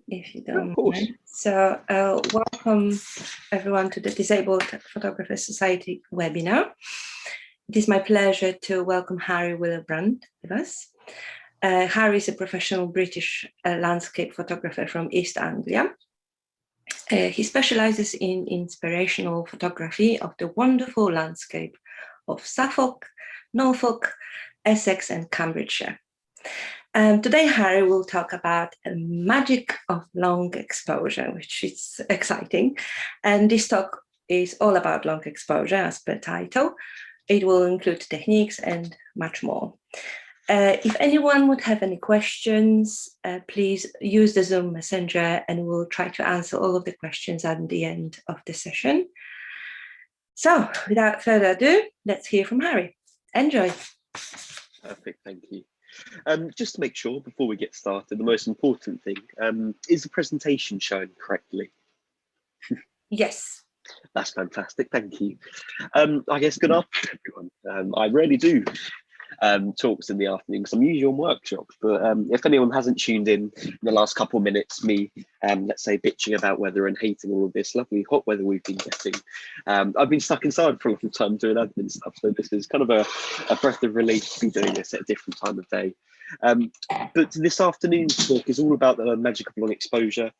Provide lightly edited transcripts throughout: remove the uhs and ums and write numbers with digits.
if you Of don't course. mind. So welcome everyone to the Disabled Photographers Society webinar. It is my pleasure to welcome Harry Willebrand with us. Harry is a professional British landscape photographer from East Anglia. He specializes in inspirational photography of the wonderful landscape of Suffolk, Norfolk, Essex and Cambridgeshire. Today, Harry will talk about the magic of long exposure, which is exciting. And this talk is all about long exposure, as per title. It will include techniques and much more. If anyone would have any questions, please use the Zoom Messenger and we'll try to answer all of the questions at the end of the session. So without further ado, let's hear from Harry. Enjoy. Perfect, thank you. Just to make sure before we get started, the most important thing, is the presentation shown correctly? Yes. That's fantastic, thank you. I guess good afternoon, everyone. I rarely do talks in the afternoon because I'm usually on workshops, but if anyone hasn't tuned in the last couple of minutes, me, let's say, bitching about weather and hating all of this lovely hot weather we've been getting, I've been stuck inside for a long time doing admin stuff, so this is kind of a breath of relief to be doing this at a different time of day. But this afternoon's talk is all about the magic of long exposure.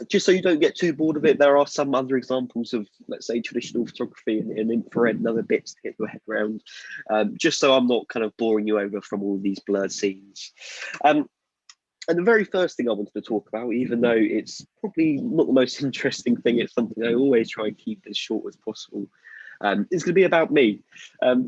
Just so you don't get too bored of it, there are some other examples of, let's say, traditional photography and infrared and other bits to get your head around, just so I'm not kind of boring you over from all these blurred scenes. And the very first thing I wanted to talk about, even though it's probably not the most interesting thing, it's something I always try and keep as short as possible, is going to be about me.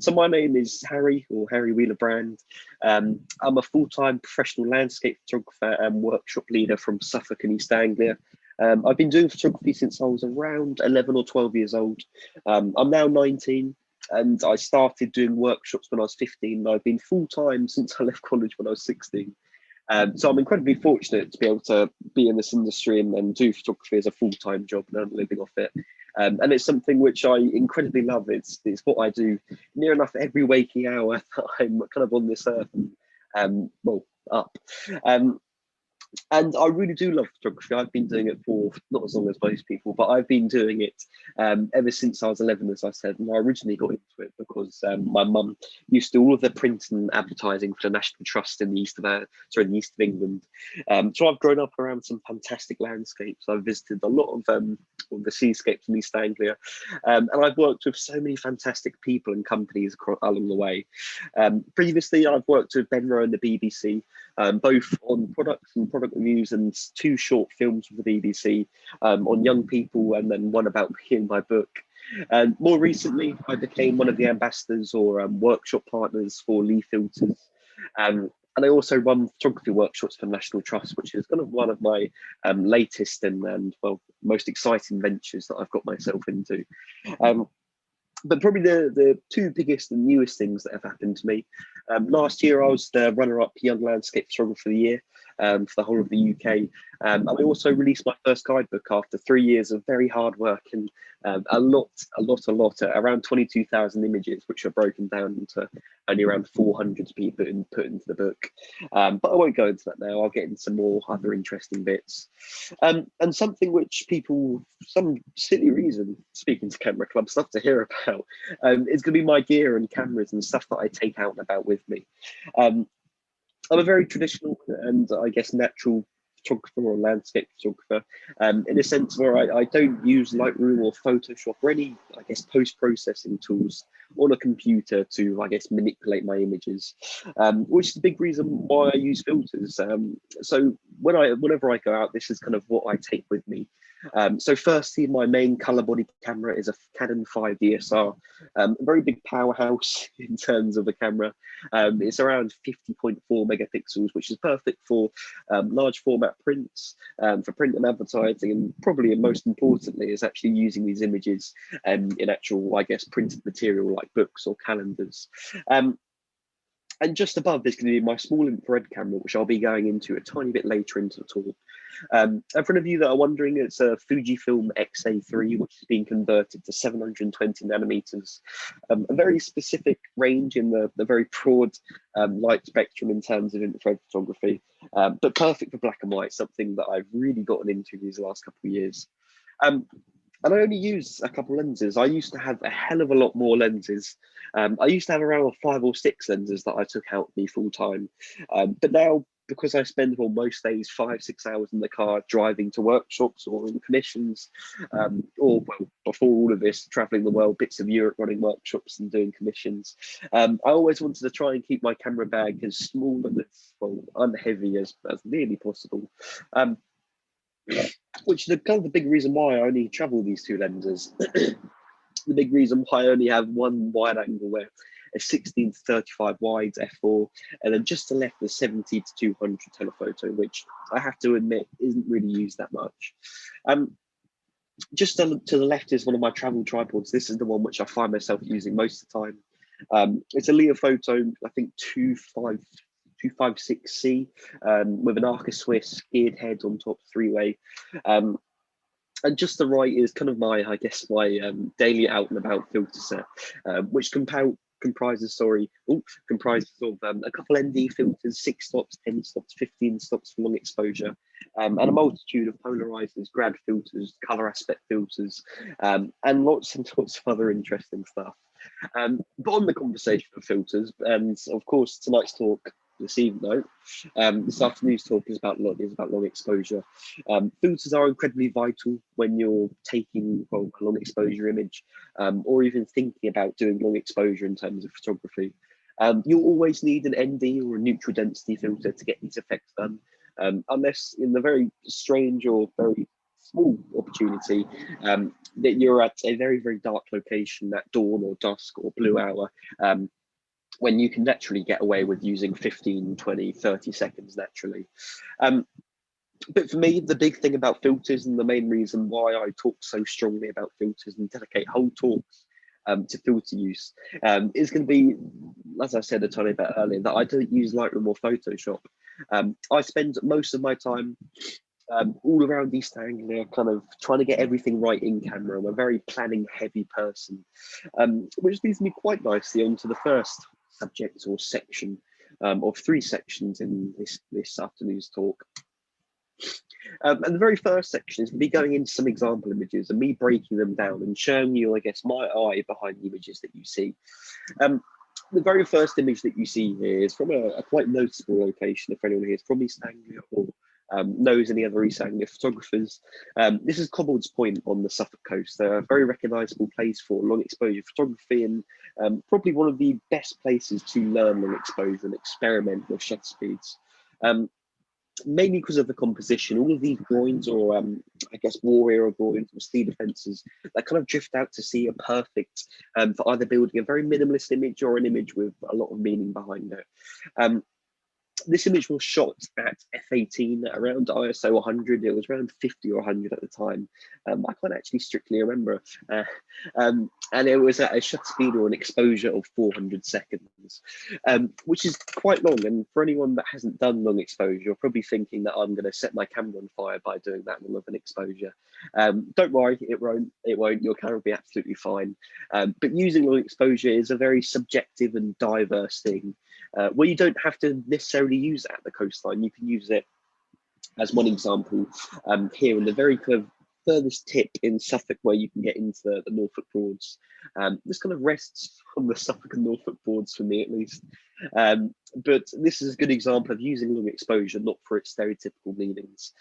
So my name is Harry, or Harry Willebrand. I'm a full-time professional landscape photographer and workshop leader from Suffolk and East Anglia. I've been doing photography since I was around 11 or 12 years old. I'm now 19 and I started doing workshops when I was 15. And I've been full-time since I left college when I was 16. So I'm incredibly fortunate to be able to be in this industry and do photography as a full-time job and earn a living off it. And it's something which I incredibly love. It's what I do near enough every waking hour that I'm kind of on this earth and well, up. And I really do love photography. I've been doing it for not as long as most people, but I've been doing it ever since I was 11, as I said. And I originally got into it because my mum used to do all of the print and advertising for the National Trust in the east of England. So I've grown up around some fantastic landscapes. I've visited a lot of the seascapes in East Anglia, and I've worked with so many fantastic people and companies along the way. Previously, I've worked with Ben Rowe and the BBC, both on products and product reviews and 2 short films for the BBC on young people, and then one about me in my book. And more recently, I became one of the ambassadors or workshop partners for Lee Filters. And I also run photography workshops for National Trust, which is kind of one of my latest and well, most exciting ventures that I've got myself into. But probably the 2 biggest and newest things that have happened to me. Last year, I was the runner-up Young Landscape Photographer of the Year for the whole of the UK. And I also released my first guidebook after 3 years of very hard work and a lot, around 22,000 images, which are broken down into only around 400 to be put into the book. But I won't go into that now. I'll get into some more other interesting bits. And something which people, some silly reason, speaking to camera club stuff to hear about, is going to be my gear and cameras and stuff that I take out and about with me. I'm a very traditional and I guess natural photographer or landscape photographer, in a sense where I don't use Lightroom or Photoshop or any, I guess, post-processing tools on a computer to, I guess, manipulate my images, which is a big reason why I use filters. So whenever I go out, this is kind of what I take with me. So firstly, my main color body camera is a Canon 5 DSR, a very big powerhouse in terms of the camera. It's around 50.4 megapixels, which is perfect for large format prints, for print and advertising, and probably and most importantly is actually using these images in actual, I guess, printed material like books or calendars. And just above is going to be my small infrared camera, which I'll be going into a tiny bit later into the talk. And for any of you that are wondering, it's a Fujifilm X-A3, which has been converted to 720 nanometers, a very specific range in the very broad light spectrum in terms of infrared photography, but perfect for black and white, something that I've really gotten into these last couple of years. And I only use a couple lenses. I used to have a hell of a lot more lenses. I used to have around 5 or 6 lenses that I took out me full time. But now, because I spend well, most days 5-6 hours in the car driving to workshops or in commissions, or well, before all of this, traveling the world, bits of Europe running workshops and doing commissions. I always wanted to try and keep my camera bag as small and as well, unheavy as nearly possible. Which is kind of the big reason why I only travel these 2 lenses. The big reason why I only have one wide angle, where a 16 to 35 wide f4, and then just to left the 70 to 200 telephoto, which I have to admit isn't really used that much. Just to the left is one of my travel tripods. This is the one which I find myself using most of the time. It's a Leophoto, I think 256C, with an Arca Swiss geared head on top, 3-way. And just the right is kind of my, I guess, my daily out and about filter set, which comprises of a couple ND filters, 6 stops, 10 stops, 15 stops for long exposure, and a multitude of polarizers, grad filters, color aspect filters, and lots and lots of other interesting stuff. But on the conversation of filters, and of course tonight's talk, this afternoon's talk is about long exposure. Filters are incredibly vital when you're taking a long exposure image, or even thinking about doing long exposure in terms of photography. You'll always need an ND or a neutral density filter to get these effects done, unless in the very strange or very small opportunity that you're at a very, very dark location at dawn or dusk or blue hour, when you can naturally get away with using 15, 20, 30 seconds naturally. But for me, the big thing about filters, and the main reason why I talk so strongly about filters and dedicate whole talks to filter use, is going to be, as I said a tiny bit earlier, that I don't use Lightroom or Photoshop. I spend most of my time all around East Anglia, kind of trying to get everything right in camera. I'm a very planning heavy person, which leads me quite nicely onto the first subject or section of 3 sections in this afternoon's talk. And the very first section is going to be going into some example images and me breaking them down and showing you, I guess, my eye behind the images that you see. The very first image that you see here is from a quite noticeable location. If anyone here is from East Anglia or knows any other East Anglia photographers, this is Cobbold's Point on the Suffolk coast. They're a very recognisable place for long exposure photography, and probably one of the best places to learn long exposure and experiment with shutter speeds. Mainly because of the composition. All of these groins, or I guess war era groins or sea defences, that kind of drift out to sea, are perfect for either building a very minimalist image or an image with a lot of meaning behind it. This image was shot at f/18 around ISO 100. It was around 50 or 100 at the time. I can't actually strictly remember. And it was at a shutter speed or an exposure of 400 seconds, which is quite long. And for anyone that hasn't done long exposure, you're probably thinking that I'm going to set my camera on fire by doing that long of an exposure. Don't worry, it won't. Your camera will be absolutely fine. But using long exposure is a very subjective and diverse thing. Where you don't have to necessarily use it at the coastline. You can use it, as one example, here in the very kind of furthest tip in Suffolk, where you can get into the Norfolk Broads. This kind of rests on the Suffolk and Norfolk Broads for me, at least. But this is a good example of using long exposure, not for its stereotypical meanings.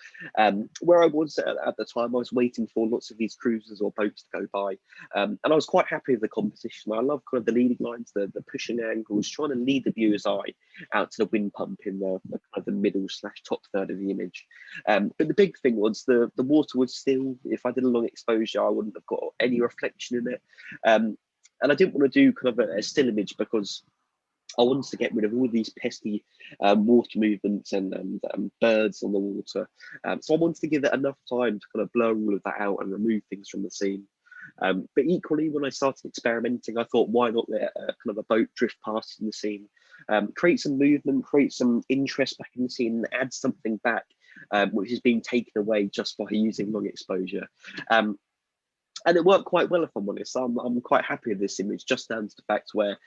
Where I was at the time, I was waiting for lots of these cruisers or boats to go by, and I was quite happy with the composition. I love kind of the leading lines, the pushing angles, trying to lead the viewer's eye out to the wind pump in the kind of the middle / top third of the image. But the big thing was the water was still. If I did a long exposure, I wouldn't have got any reflection in it. And I didn't want to do kind of a still image because I wanted to get rid of all these pesky water movements and birds on the water. So I wanted to give it enough time to kind of blur all of that out and remove things from the scene. But equally, when I started experimenting, I thought, why not let kind of a boat drift past in the scene, create some movement, create some interest back in the scene, and add something back which is being taken away just by using long exposure. And it worked quite well, if I'm honest. I'm quite happy with this image, just down to the fact where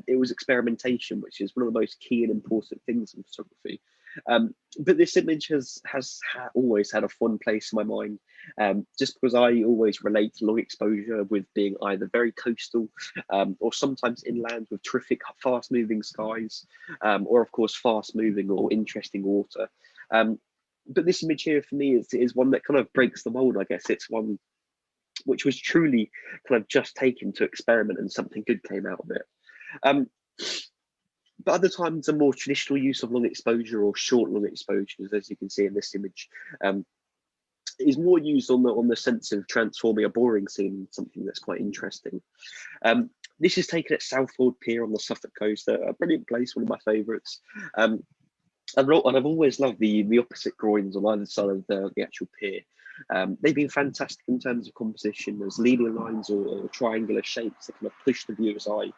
it was experimentation, which is one of the most key and important things in photography. But this image has always had a fond place in my mind, just because I always relate to long exposure with being either very coastal or sometimes inland with terrific fast moving skies, or of course fast moving or interesting water. But this image here for me is one that kind of breaks the mold, I guess. It's one which was truly kind of just taken to experiment and something good came out of it. But other times, a more traditional use of long exposure or short long exposures, as you can see in this image, is more used on the sense of transforming a boring scene into something that's quite interesting. This is taken at Southwold Pier on the Suffolk coast, a brilliant place, one of my favourites. And I've always loved the opposite groins on either side of the actual pier. They've been fantastic in terms of composition as linear lines or triangular shapes that kind of push the viewer's eye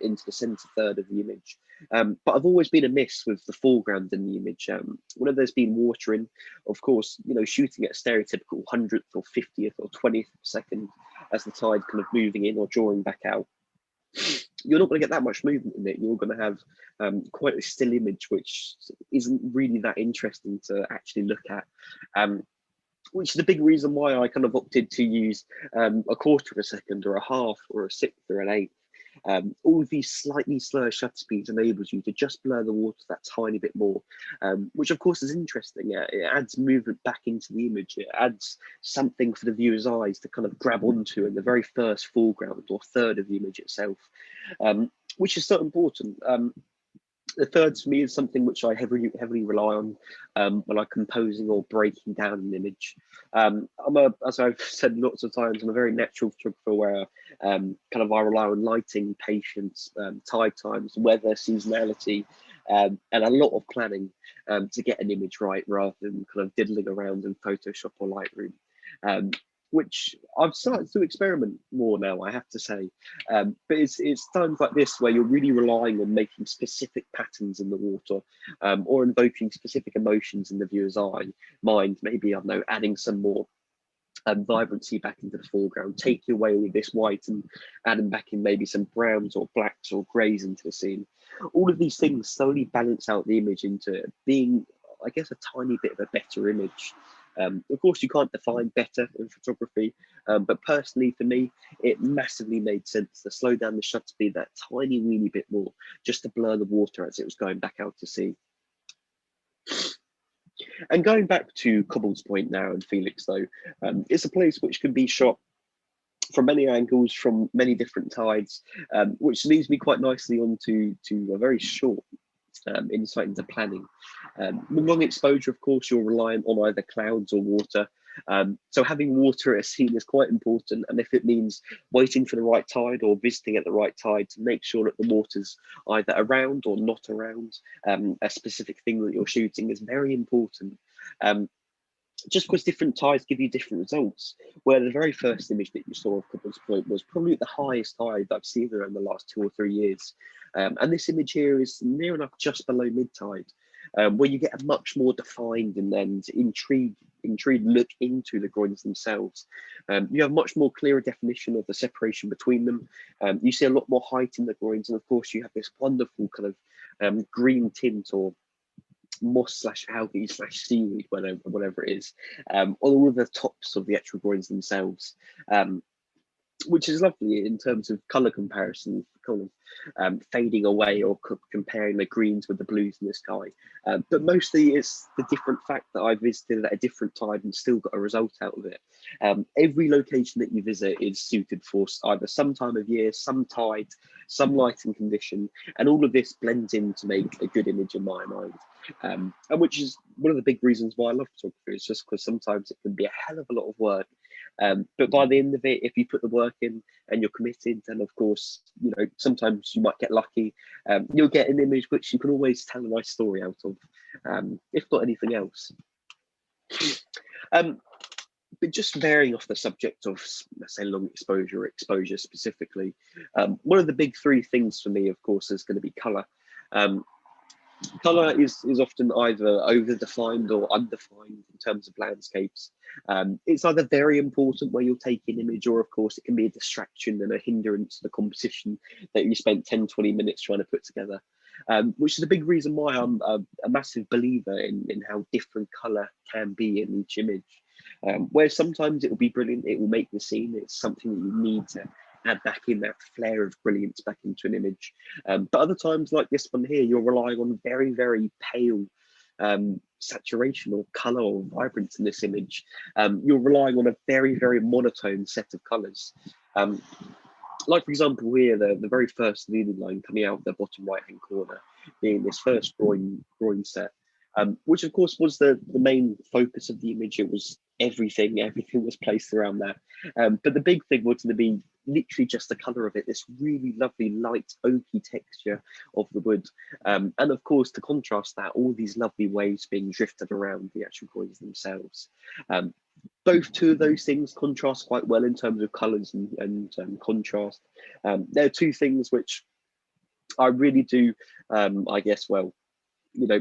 into the centre third of the image. But I've always been amiss with the foreground in the image. Whenever there's been water in, of course, shooting at a stereotypical 100th or 50th or 20th second as the tide kind of moving in or drawing back out, you're not going to get that much movement in it. You're going to have quite a still image, which isn't really that interesting to actually look at. Which is the big reason why I kind of opted to use a quarter of a second or a half or a sixth or an eighth. All of these slightly slower shutter speeds enables you to just blur the water that tiny bit more, which of course is interesting. It adds movement back into the image. It adds something for the viewer's eyes to kind of grab onto in the very first foreground or third of the image itself, which is so important. The third for me is something which I heavily rely on when I'm composing or breaking down an image. As I've said lots of times, I'm a very natural photographer where kind of I rely on lighting, patience, tide times, weather, seasonality, and a lot of planning to get an image right, rather than kind of diddling around in Photoshop or Lightroom. Which I've started to experiment more now, I have to say. But it's times like this where you're really relying on making specific patterns in the water, or invoking specific emotions in the viewer's mind. Maybe, I don't know, adding some more vibrancy back into the foreground, taking away all of this white and adding back in maybe some browns or blacks or greys into the scene. All of these things slowly balance out the image into being, I guess, a tiny bit of a better image. Of course, you can't define better in photography, but personally for me, it massively made sense to slow down the shutter speed that tiny weeny bit more, just to blur the water as it was going back out to sea. And going back to Cobble's Point now and Felix, though, it's a place which can be shot from many angles, from many different tides, which leads me quite nicely on to a very short insight into planning. With long exposure, of course, you're reliant on either clouds or water. So having water at a scene is quite important, and if it means waiting for the right tide or visiting at the right tide to make sure that the water's either around or not around a specific thing that you're shooting is very important. Just because different tides give you different results. Where the very first image that you saw of Cobble's Point was probably the highest tide I've seen around the last 2 or 3 years. And this image here is near enough just below mid-tide, where you get a much more defined and intrigued look into the groins themselves. You have much more clearer definition of the separation between them. You see a lot more height in the groins, and of course you have this wonderful kind of green tint or moss / algae / seaweed, whatever it is, on all of the tops of the actual groins themselves, which is lovely in terms of colour comparison, kind of fading away or comparing the greens with the blues in the sky. But mostly it's the different fact that I visited at a different tide and still got a result out of it. Every location that you visit is suited for either some time of year, some tide, some lighting condition, and all of this blends in to make a good image in my mind. And which is one of the big reasons why I love photography. It's just because sometimes it can be a hell of a lot of work. But by the end of it, if you put the work in and you're committed, and of course, sometimes you might get lucky, you'll get an image which you can always tell a nice story out of, if not anything else. But just varying off the subject of, let's say, long exposure specifically, one of the big 3 things for me, of course, is going to be colour. Colour is often either over-defined or undefined in terms of landscapes. It's either very important where you're taking an image, or of course it can be a distraction and a hindrance to the composition that you spent 10, 20 minutes trying to put together. Which is a big reason why I'm a massive believer in how different colour can be in each image. Where sometimes it will be brilliant, it will make the scene, it's something that you need to add back in that flair of brilliance back into an image. But other times, like this one here, you're relying on very, very pale saturation or color or vibrance in this image. You're relying on a very, very monotone set of colors. Like for example here, the very first leading line coming out of the bottom right hand corner being this first groin set, which of course was the main focus of the image. It was everything was placed around that. But the big thing was to be literally just the color of it, this really lovely light oaky texture of the wood. And of course, to contrast that, all these lovely waves being drifted around the actual groins themselves. Both two of those things contrast quite well in terms of colors and contrast. They're two things which I really do, I guess, well,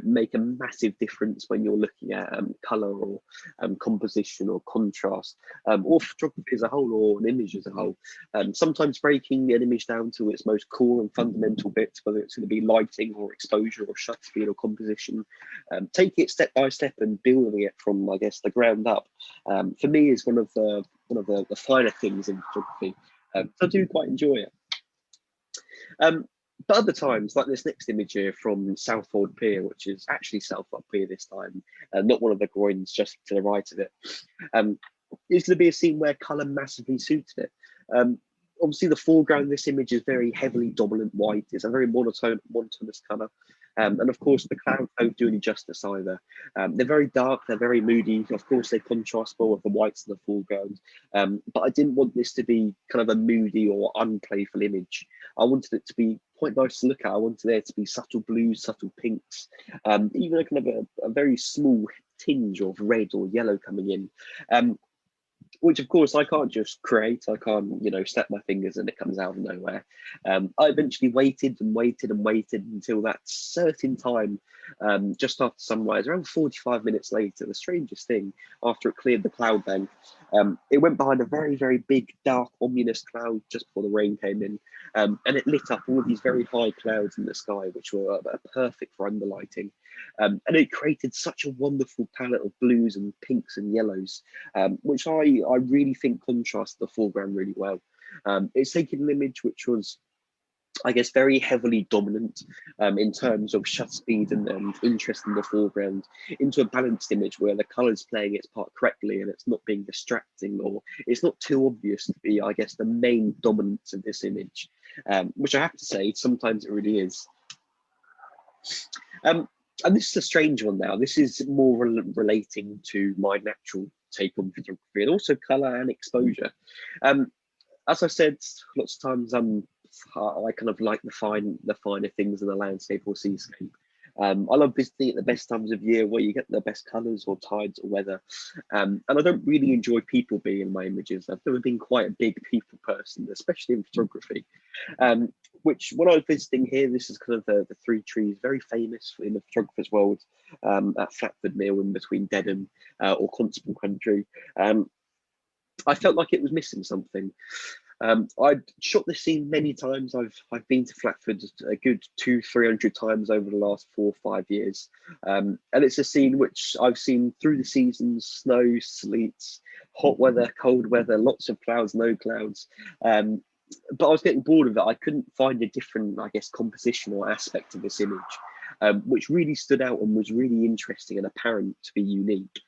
make a massive difference when you're looking at color or composition or contrast, or photography as a whole, or an image as a whole. Sometimes breaking an image down to its most core and fundamental bits, whether it's going to be lighting or exposure or shutter speed or composition, taking it step by step and building it from, I guess, the ground up, for me is one of the finer things in photography. So I do quite enjoy it. But other times, like this next image here from Southwold Pier, which is actually Southwold Pier this time, not one of the groins just to the right of it, it's going to be a scene where colour massively suited it. Obviously, the foreground of this image is very heavily dominant white. It's a very monotonous colour. And of course, the clouds don't do any justice either. They're very dark, they're very moody. Of course, they contrast well with the whites in the foreground. But I didn't want this to be kind of a moody or unplayful image. I wanted it to be quite nice to look at. I wanted there to be subtle blues, subtle pinks, even a kind of a very small tinge of red or yellow coming in. Which of course I can't just create. I can't, snap my fingers and it comes out of nowhere. I eventually waited and waited and waited until that certain time, just after sunrise, around 45 minutes later, the strangest thing, after it cleared the cloud bank, it went behind a very, very big, dark, ominous cloud just before the rain came in. And it lit up all these very high clouds in the sky, which were perfect for underlighting. And it created such a wonderful palette of blues and pinks and yellows, which I really think contrasts the foreground really well. It's taken an image which was, I guess, very heavily dominant in terms of shutter speed and interest in the foreground, into a balanced image where the colour's playing its part correctly and it's not being distracting, or it's not too obvious to be, I guess, the main dominance of this image, which I have to say, sometimes it really is. And this is a strange one now. This is more relating to my natural take on photography and also colour and exposure. As I said, lots of times I kind of like the finer things in the landscape or seascape. I love visiting at the best times of year where you get the best colours or tides or weather. And I don't really enjoy people being in my images. I've never been quite a big people person, especially in photography. Which when I was visiting here, this is kind of the Three Trees, very famous in the photographer's world, at Flatford Mill in between Dedham or Constable Country. I felt like it was missing something. I'd shot this scene many times. I've been to Flatford a good 200-300 times over the last 4 or 5 years, and it's a scene which I've seen through the seasons: snow, sleets, hot weather, cold weather, lots of clouds, no clouds. But I was getting bored of it. I couldn't find a different, I guess, composition or aspect of this image, which really stood out and was really interesting and apparent to be unique.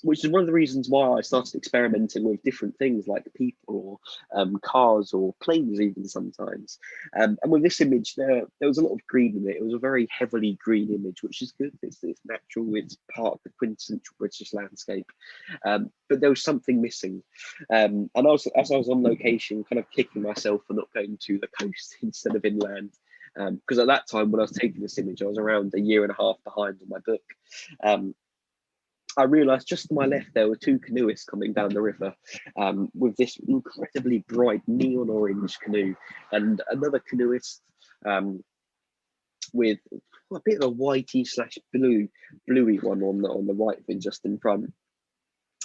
Which is one of the reasons why I started experimenting with different things like people or cars or planes even sometimes. And with this image, there was a lot of green in it. It was a very heavily green image, which is good. It's natural. It's part of the quintessential British landscape. But there was something missing. And as I was on location, kind of kicking myself for not going to the coast instead of inland. Because at that time, when I was taking this image, I was around 1.5 years behind on my book. I realised just to my left there were 2 canoeists coming down the river, with this incredibly bright neon orange canoe, and another canoeist with a bit of a whitey slash bluey one on the right thing just in front.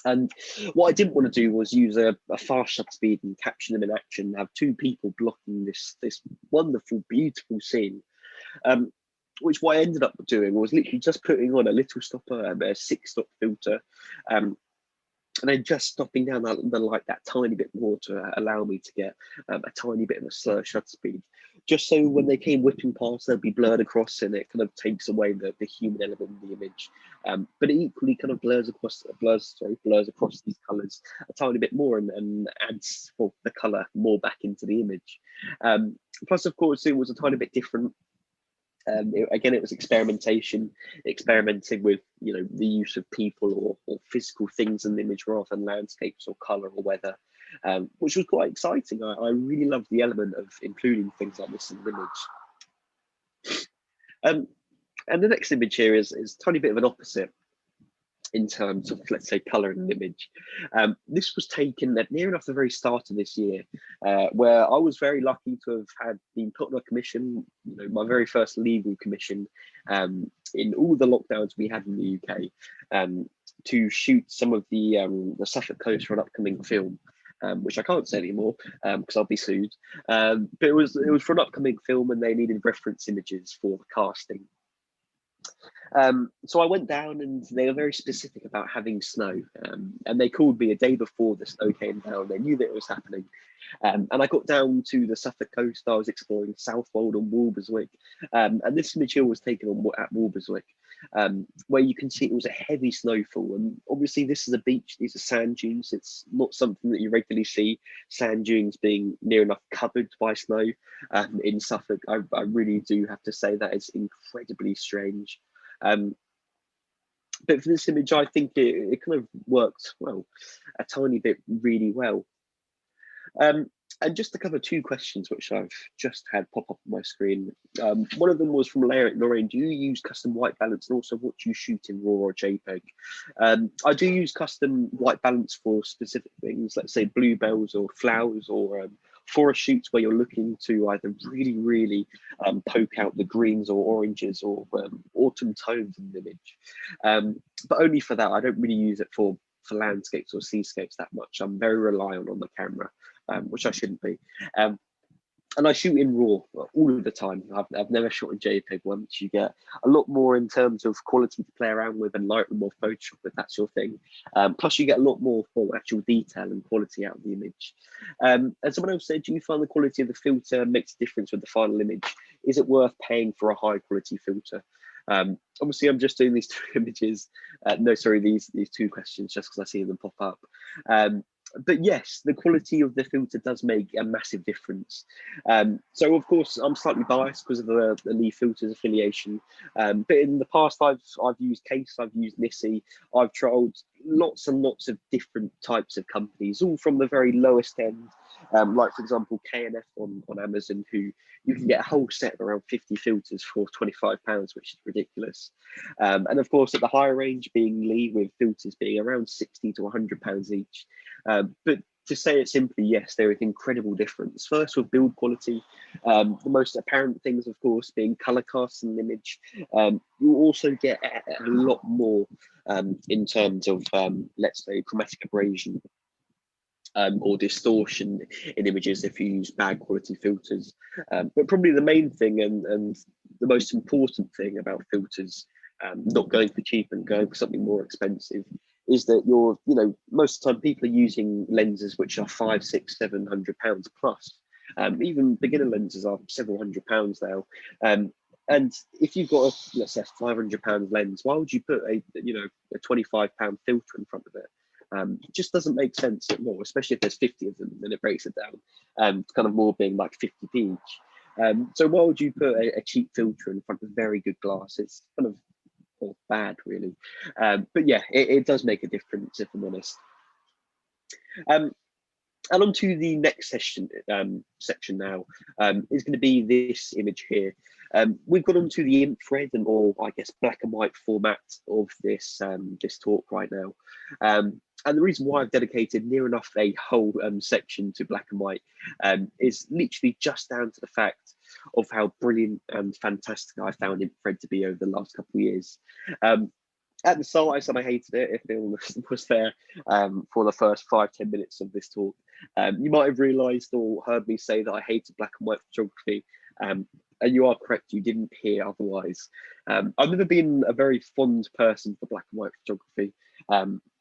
And what I didn't want to do was use a fast shutter speed and capture them in action, have two people blocking this wonderful, beautiful scene. Which what I ended up doing was literally just putting on a little stopper, a 6-stop filter, and then just stopping down the light that tiny bit more to allow me to get a tiny bit of a slower shutter speed, just so when they came whipping past, they'd be blurred across, and it kind of takes away the human element in the image. But it equally kind of blurs across these colours a tiny bit more, and adds the colour more back into the image. Plus, of course, it was a tiny bit different. Again, it was experimenting with, you know, the use of people or physical things in the image rather than landscapes or color or weather, which was quite exciting. I really loved the element of including things like this in the image. And the next image here is a tiny bit of an opposite in terms of, let's say, color in an image. This was taken at near enough the very start of this year, where I was very lucky to have been put on a commission, you know, my very first legal commission, in all the lockdowns we had in the UK, to shoot some of the Suffolk Coast for an upcoming film. Which I can't say anymore because I'll be sued. But it was for an upcoming film, and they needed reference images for the casting. So I went down, and they were very specific about having snow, and they called me a day before the snow came down. They knew that it was happening, and I got down to the Suffolk coast. I was exploring Southwold and Walberswick, and this image here was taken at Walberswick, where you can see it was a heavy snowfall. And obviously this is a beach, these are sand dunes. It's not something that you regularly see, sand dunes being near enough covered by snow in Suffolk. I really do have to say that is incredibly strange. But for this image, I think it kind of worked, well, a tiny bit really well. And just to cover two questions which I've just had pop up on my screen. One of them was from Lorraine. Do you use custom white balance, and also what do you shoot in RAW or JPEG? I do use custom white balance for specific things, let's say bluebells or flowers, or forest shoots where you're looking to either really poke out the greens or oranges or autumn tones in the image. But only for that. I don't really use it for landscapes or seascapes that much. I'm very reliant on the camera, which I shouldn't be. And I shoot in RAW all of the time. I've never shot in JPEG once. You get a lot more in terms of quality to play around with, and Lightroom or Photoshop if that's your thing. Plus you get a lot more for actual detail and quality out of the image. And someone else said, do you find the quality of the filter makes a difference with the final image? Is it worth paying for a high quality filter? Obviously I'm just doing these two images, these two questions just because I see them pop up. But yes, the quality of the filter does make a massive difference. So of course I'm slightly biased because of the Lee Filters affiliation. But in the past I've used Case, I've used Nissi, I've tried lots and lots of different types of companies, all from the very lowest end, like for example KNF on Amazon, who you can get a whole set of around 50 filters for £25, which is ridiculous. And of course at the higher range being Lee, with filters being around £60 to £100 each. But to say it simply, yes, there is incredible difference. First with build quality, the most apparent things, of course, being color casts in an image. You also get a lot more in terms of, let's say, chromatic abrasion or distortion in images if you use bad quality filters. But probably the main thing and the most important thing about filters, not going for cheap and going for something more expensive, is that you're, you know, most of the time people are using lenses which are £500, £600, £700 plus. Even beginner lenses are several £100s now. And if you've got a, let's say, £500 lens, why would you put a £25 filter in front of it? It just doesn't make sense at all, especially if there's 50 of them, then it breaks it down. Kind of more being like 50p each. So why would you put a cheap filter in front of very good glass? It's kind of bad, really. But yeah, it does make a difference, if I'm honest. And on to the next section now, is going to be this image here. We've got onto the infrared and, or I guess, black and white format of this this talk right now. And the reason why I've dedicated near enough a whole section to black and white is literally just down to the fact of how brilliant and fantastic I found infrared to be over the last couple of years. At the start, I said I hated it. If anyone was there for the first 5-10 minutes of this talk, you might have realised or heard me say that I hated black and white photography. And you are correct, you didn't hear otherwise. I've never been a very fond person for black and white photography,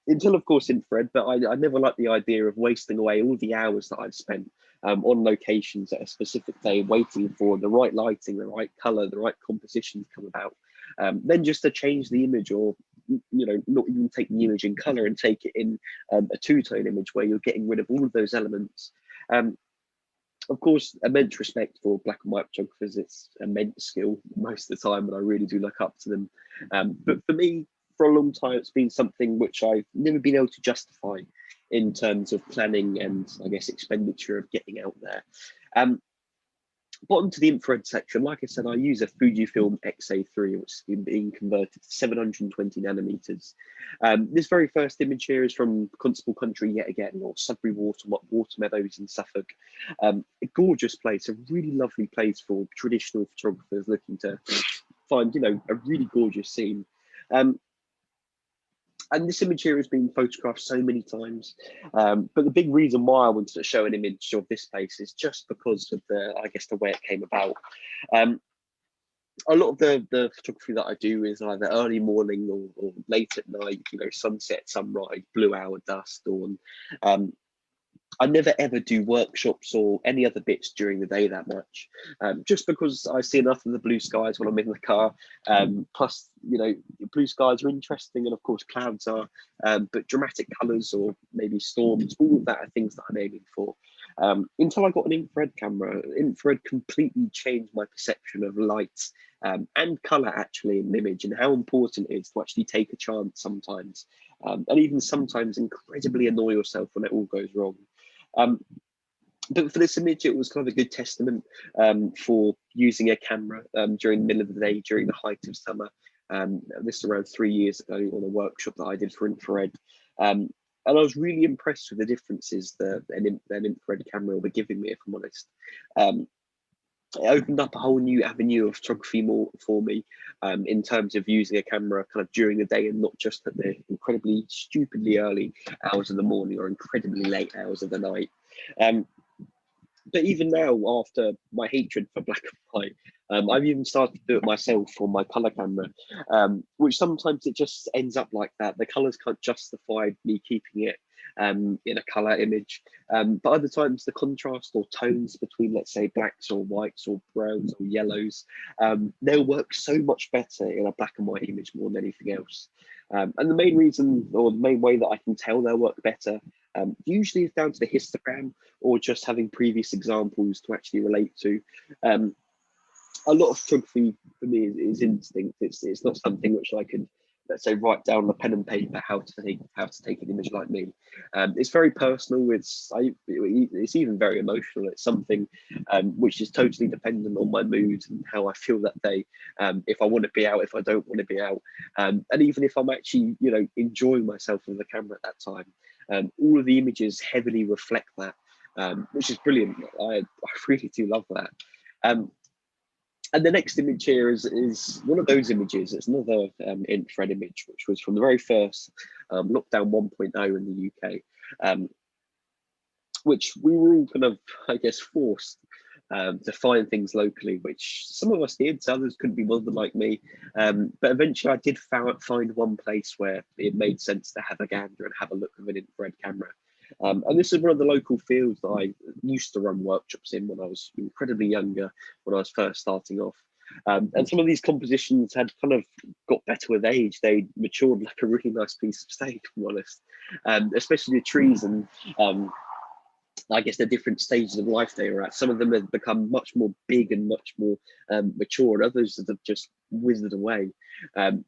until of course infrared, but I never liked the idea of wasting away all the hours that I've spent on locations at a specific day, waiting for the right lighting, the right colour, the right composition to come about. Then just to change the image, or not even take the image in color and take it in a two-tone image where you're getting rid of all of those elements. Of course, immense respect for black and white photographers. It's immense skill most of the time, and I really do look up to them. But for me, for a long time, it's been something which I've never been able to justify in terms of planning and, I guess, expenditure of getting out there. Bottom to the infrared section, like I said, I use a Fujifilm X-A3, which is being converted to 720 nanometers. This very first image here is from Constable Country yet again, or Sudbury Water Meadows in Suffolk. A gorgeous place, a really lovely place for traditional photographers looking to find, a really gorgeous scene. And this image here has been photographed so many times, but the big reason why I wanted to show an image of this place is just because of the way it came about. A lot of the photography that I do is either early morning or late at night, sunset, sunrise, blue hour, dusk, dawn. I never ever do workshops or any other bits during the day that much, just because I see enough of the blue skies when I'm in the car. Plus, blue skies are interesting, and of course clouds are, but dramatic colours or maybe storms, all of that are things that I'm aiming for. Until I got an infrared camera, infrared completely changed my perception of light and colour actually in an image, and how important it is to actually take a chance sometimes, and even sometimes incredibly annoy yourself when it all goes wrong. But for this image, it was kind of a good testament for using a camera during the middle of the day, during the height of summer. This is around 3 years ago on a workshop that I did for infrared. And I was really impressed with the differences that an infrared camera were giving me, if I'm honest. It opened up a whole new avenue of photography for me, in terms of using a camera kind of during the day and not just at the incredibly stupidly early hours of the morning or incredibly late hours of the night. But even now, after my hatred for black and white, I've even started to do it myself on my color camera, which sometimes it just ends up like that. The colors can't justify me keeping it in a color image, but other times the contrast or tones between, let's say, blacks or whites or browns or yellows, they'll work so much better in a black and white image more than anything else. And the main reason, or the main way that I can tell they'll work better, usually is down to the histogram or just having previous examples to actually relate to. A lot of photography for me is instinct. It's not something which I could, let's say, write down on a pen and paper how to take an image like me. It's very personal. It's even very emotional. It's something which is totally dependent on my mood and how I feel that day. If I want to be out, if I don't want to be out, and even if I'm actually enjoying myself with the camera at that time, all of the images heavily reflect that, which is brilliant. I really do love that. And the next image here is one of those images. It's another infrared image, which was from the very first lockdown 1.0 in the UK, which we were all kind of, I guess, forced to find things locally, which some of us did, so others couldn't be bothered like me. But eventually I did find one place where it made sense to have a gander and have a look with an infrared camera. And this is one of the local fields that I used to run workshops in when I was incredibly younger, when I was first starting off. And some of these compositions had kind of got better with age. They matured like a really nice piece of steak, if I'm honest. Especially the trees and I guess the different stages of life they were at. Some of them have become much more big and much more mature, and others have just withered away,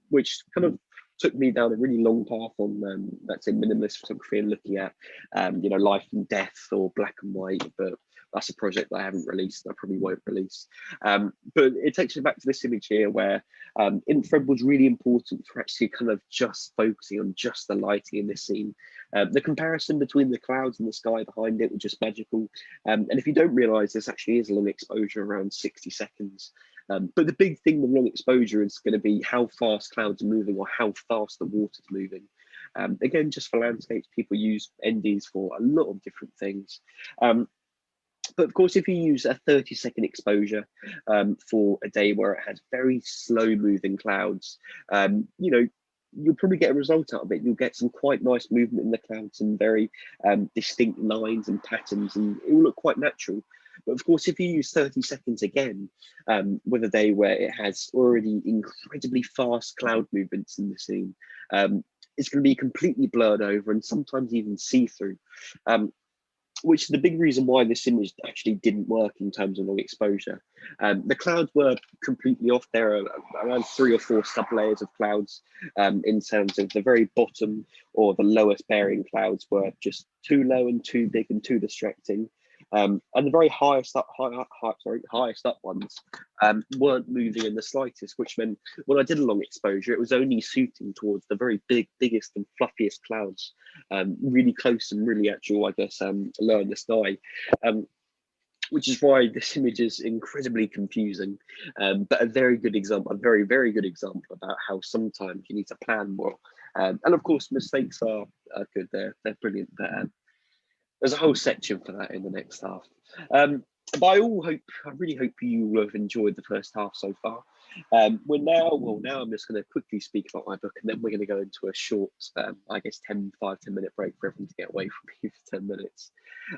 which kind of took me down a really long path on let's say minimalist photography and looking at life and death or black and white. But that's a project that I haven't released, I probably won't release. But it takes me back to this image here where infrared was really important for actually kind of just focusing on just the lighting in this scene. The comparison between the clouds and the sky behind it was just magical. And if you don't realize, this actually is a long exposure, around 60 seconds. But the big thing with long exposure is going to be how fast clouds are moving or how fast the water's moving. Again, just for landscapes, people use NDs for a lot of different things. But of course, if you use a 30-second exposure for a day where it has very slow moving clouds, you know, you'll probably get a result out of it. You'll get some quite nice movement in the clouds and very distinct lines and patterns, and it will look quite natural. But of course, if you use 30 seconds again with a day where it has already incredibly fast cloud movements in the scene, it's going to be completely blurred over and sometimes even see-through. Which is the big reason why this image actually didn't work in terms of long exposure. The clouds were completely off. There are around 3 or 4 sub-layers of clouds in terms of the very bottom or the lowest bearing clouds were just too low and too big and too distracting. And the very highest up ones weren't moving in the slightest, which meant when I did a long exposure, it was only suiting towards the very biggest and fluffiest clouds, really close and really actual, I guess, low in the sky. Which is why this image is incredibly confusing, but a very good example, a very good example about how sometimes you need to plan more. And of course, mistakes are good. They're brilliant. But there's a whole section for that in the next half. But I really hope you will have enjoyed the first half so far. Now I'm just going to quickly speak about my book, and then we're going to go into a short, I guess, 10 minute break for everyone to get away from me for 10 minutes.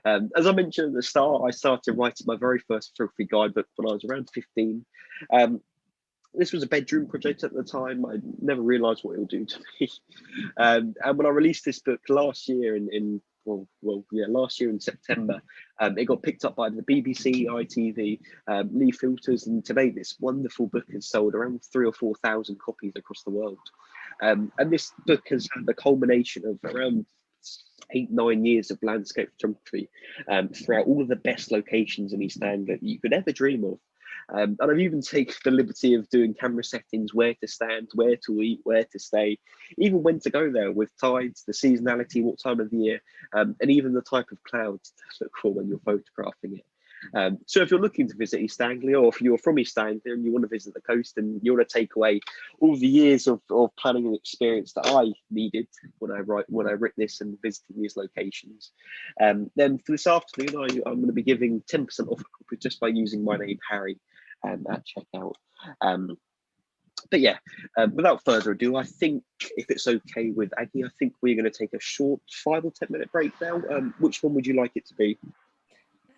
As I mentioned at the start, I started writing my very first photography guidebook when I was around 15. This was a bedroom project at the time. I never realised what it would do to me. And when I released this book last year last year in September, it got picked up by the BBC, ITV, Lee Filters, and to date, this wonderful book has sold around 3,000 or 4,000 copies across the world. And this book has had the culmination of around 8-9 years of landscape photography throughout all of the best locations in East Anglia that you could ever dream of. And I've even taken the liberty of doing camera settings, where to stand, where to eat, where to stay, even when to go there with tides, the seasonality, what time of the year, and even the type of clouds to look for when you're photographing it. So if you're looking to visit East Anglia, or if you're from East Anglia and you want to visit the coast and you want to take away all the years of planning and experience that I needed when I wrote this and visited these locations, then for this afternoon, I'm going to be giving 10% off just by using my name, Harry, at checkout. But yeah, without further ado, I think if it's okay with Aggie, I think we're going to take a short 5 or 10 minute break now. Which one would you like it to be?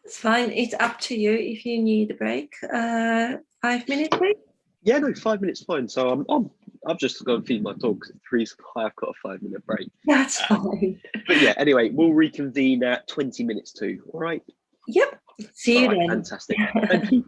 It's fine. It's up to you if you need a break. 5-minute break? Yeah, no, 5 minutes fine. So I've just got to feed my dog. It's the reason why I've got a 5-minute break. That's fine. But yeah, anyway, we'll reconvene at 20 minutes too. All right. Yep. See you then. Fantastic. Thank you.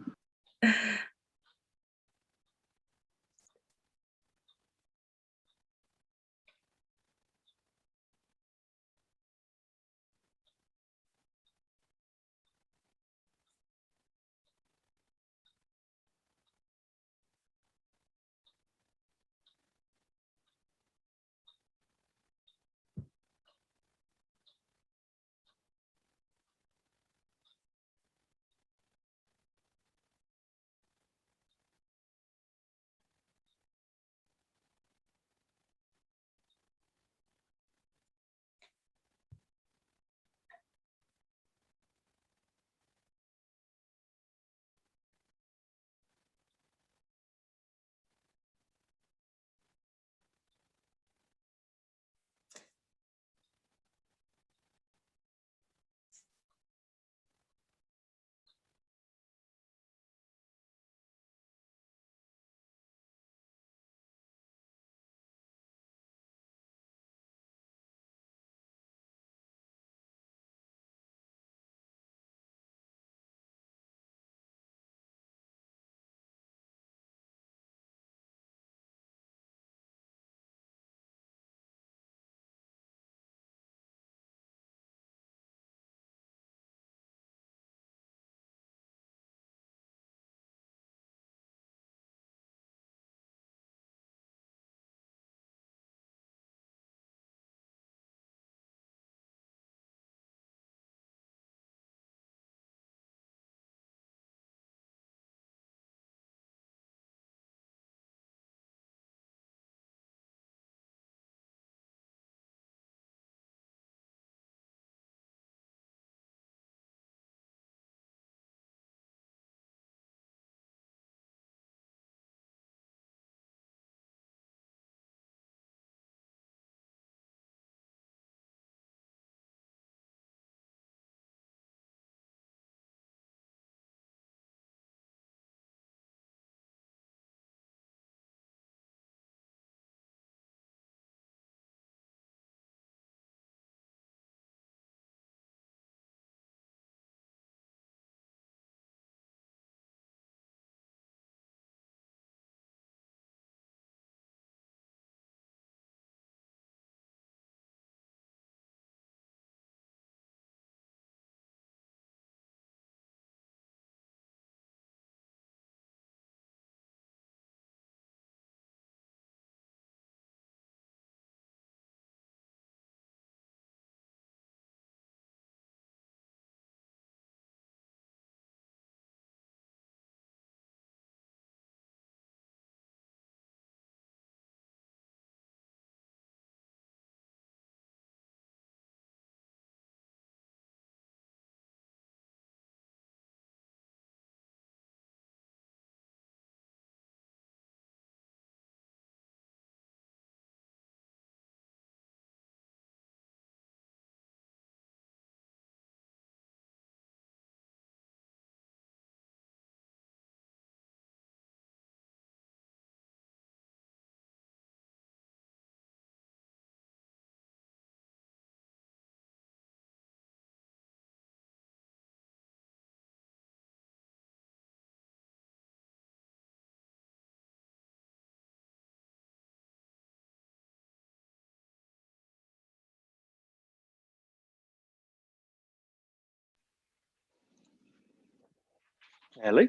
Hello.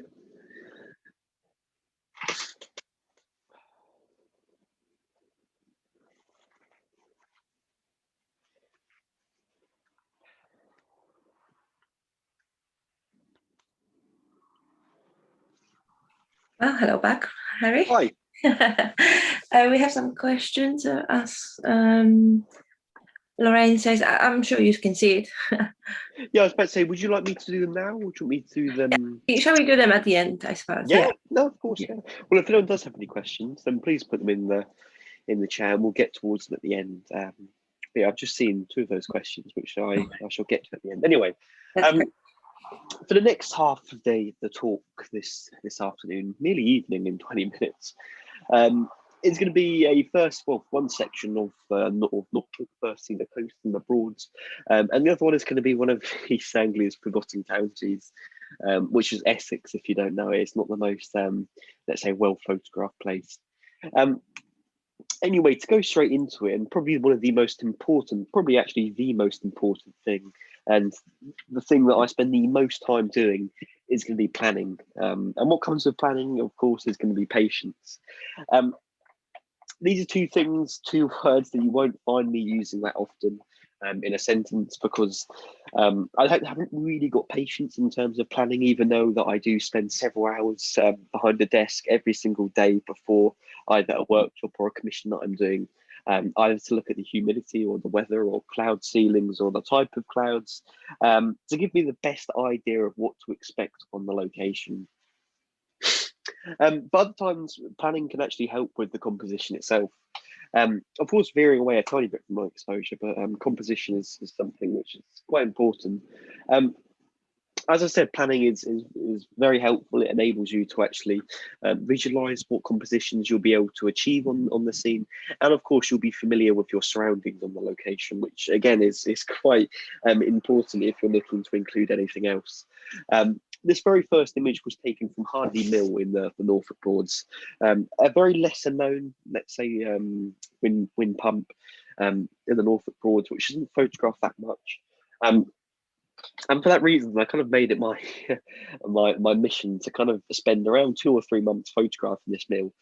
Well, hello back, Harry. Hi. We have some questions. As Lorraine says, I'm sure you can see it. Yeah, I was about to say, would you like me to do them now, or do you want me to do them? Shall we do them at the end, I suppose? Yeah, Yeah. no, of course, yeah. Well, if anyone does have any questions, then please put them in the chat, and we'll get towards them at the end. But yeah, I've just seen two of those questions, which I shall get to at the end. Anyway, That's great. for the next half of the talk this afternoon, nearly evening in 20 minutes, it's going to be one section of Norfolk, firstly the coast and the Broads, and the other one is going to be one of East Anglia's forgotten counties, which is Essex. If you don't know it, it's not the most, let's say, well photographed place. Anyway, to go straight into it, and probably one of the most important, probably actually the most important thing, and the thing that I spend the most time doing is going to be planning. And what comes with planning, of course, is going to be patience. These are two words that you won't find me using that often in a sentence, because I haven't really got patience in terms of planning, even though that I do spend several hours behind the desk every single day before either a workshop or a commission that I'm doing, either to look at the humidity or the weather or cloud ceilings or the type of clouds, to give me the best idea of what to expect on the location. But other times, planning can actually help with the composition itself. Of course, veering away a tiny bit from my exposure, but composition is something which is quite important. As I said, planning is very helpful. It enables you to actually visualize what compositions you'll be able to achieve on the scene. And of course, you'll be familiar with your surroundings on the location, which again is quite important if you're looking to include anything else. This very first image was taken from Hardy Mill in the Norfolk Broads, a very lesser known, let's say, wind pump in the Norfolk Broads, which isn't photographed that much. And for that reason, I kind of made it my my mission to kind of spend around 2 or 3 months photographing this mill,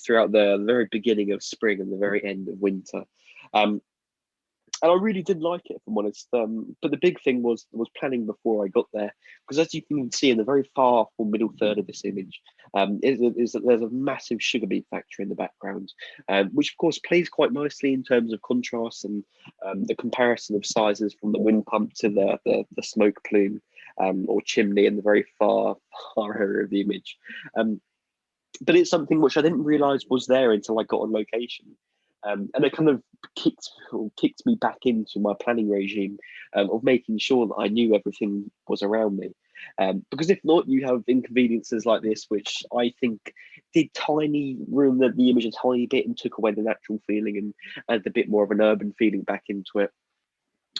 throughout the very beginning of spring and the very end of winter. And I really did like it, if I'm honest. But the big thing was planning before I got there, because as you can see in the very far or middle third of this image, is that there's a massive sugar beet factory in the background, which of course plays quite nicely in terms of contrast and the comparison of sizes from the wind pump to the smoke plume or chimney in the very far area of the image. But it's something which I didn't realise was there until I got on location. And it kind of kicked me back into my planning regime of making sure that I knew everything was around me. Because if not, you have inconveniences like this, which I think did ruin the image a tiny bit and took away the natural feeling and added a bit more of an urban feeling back into it,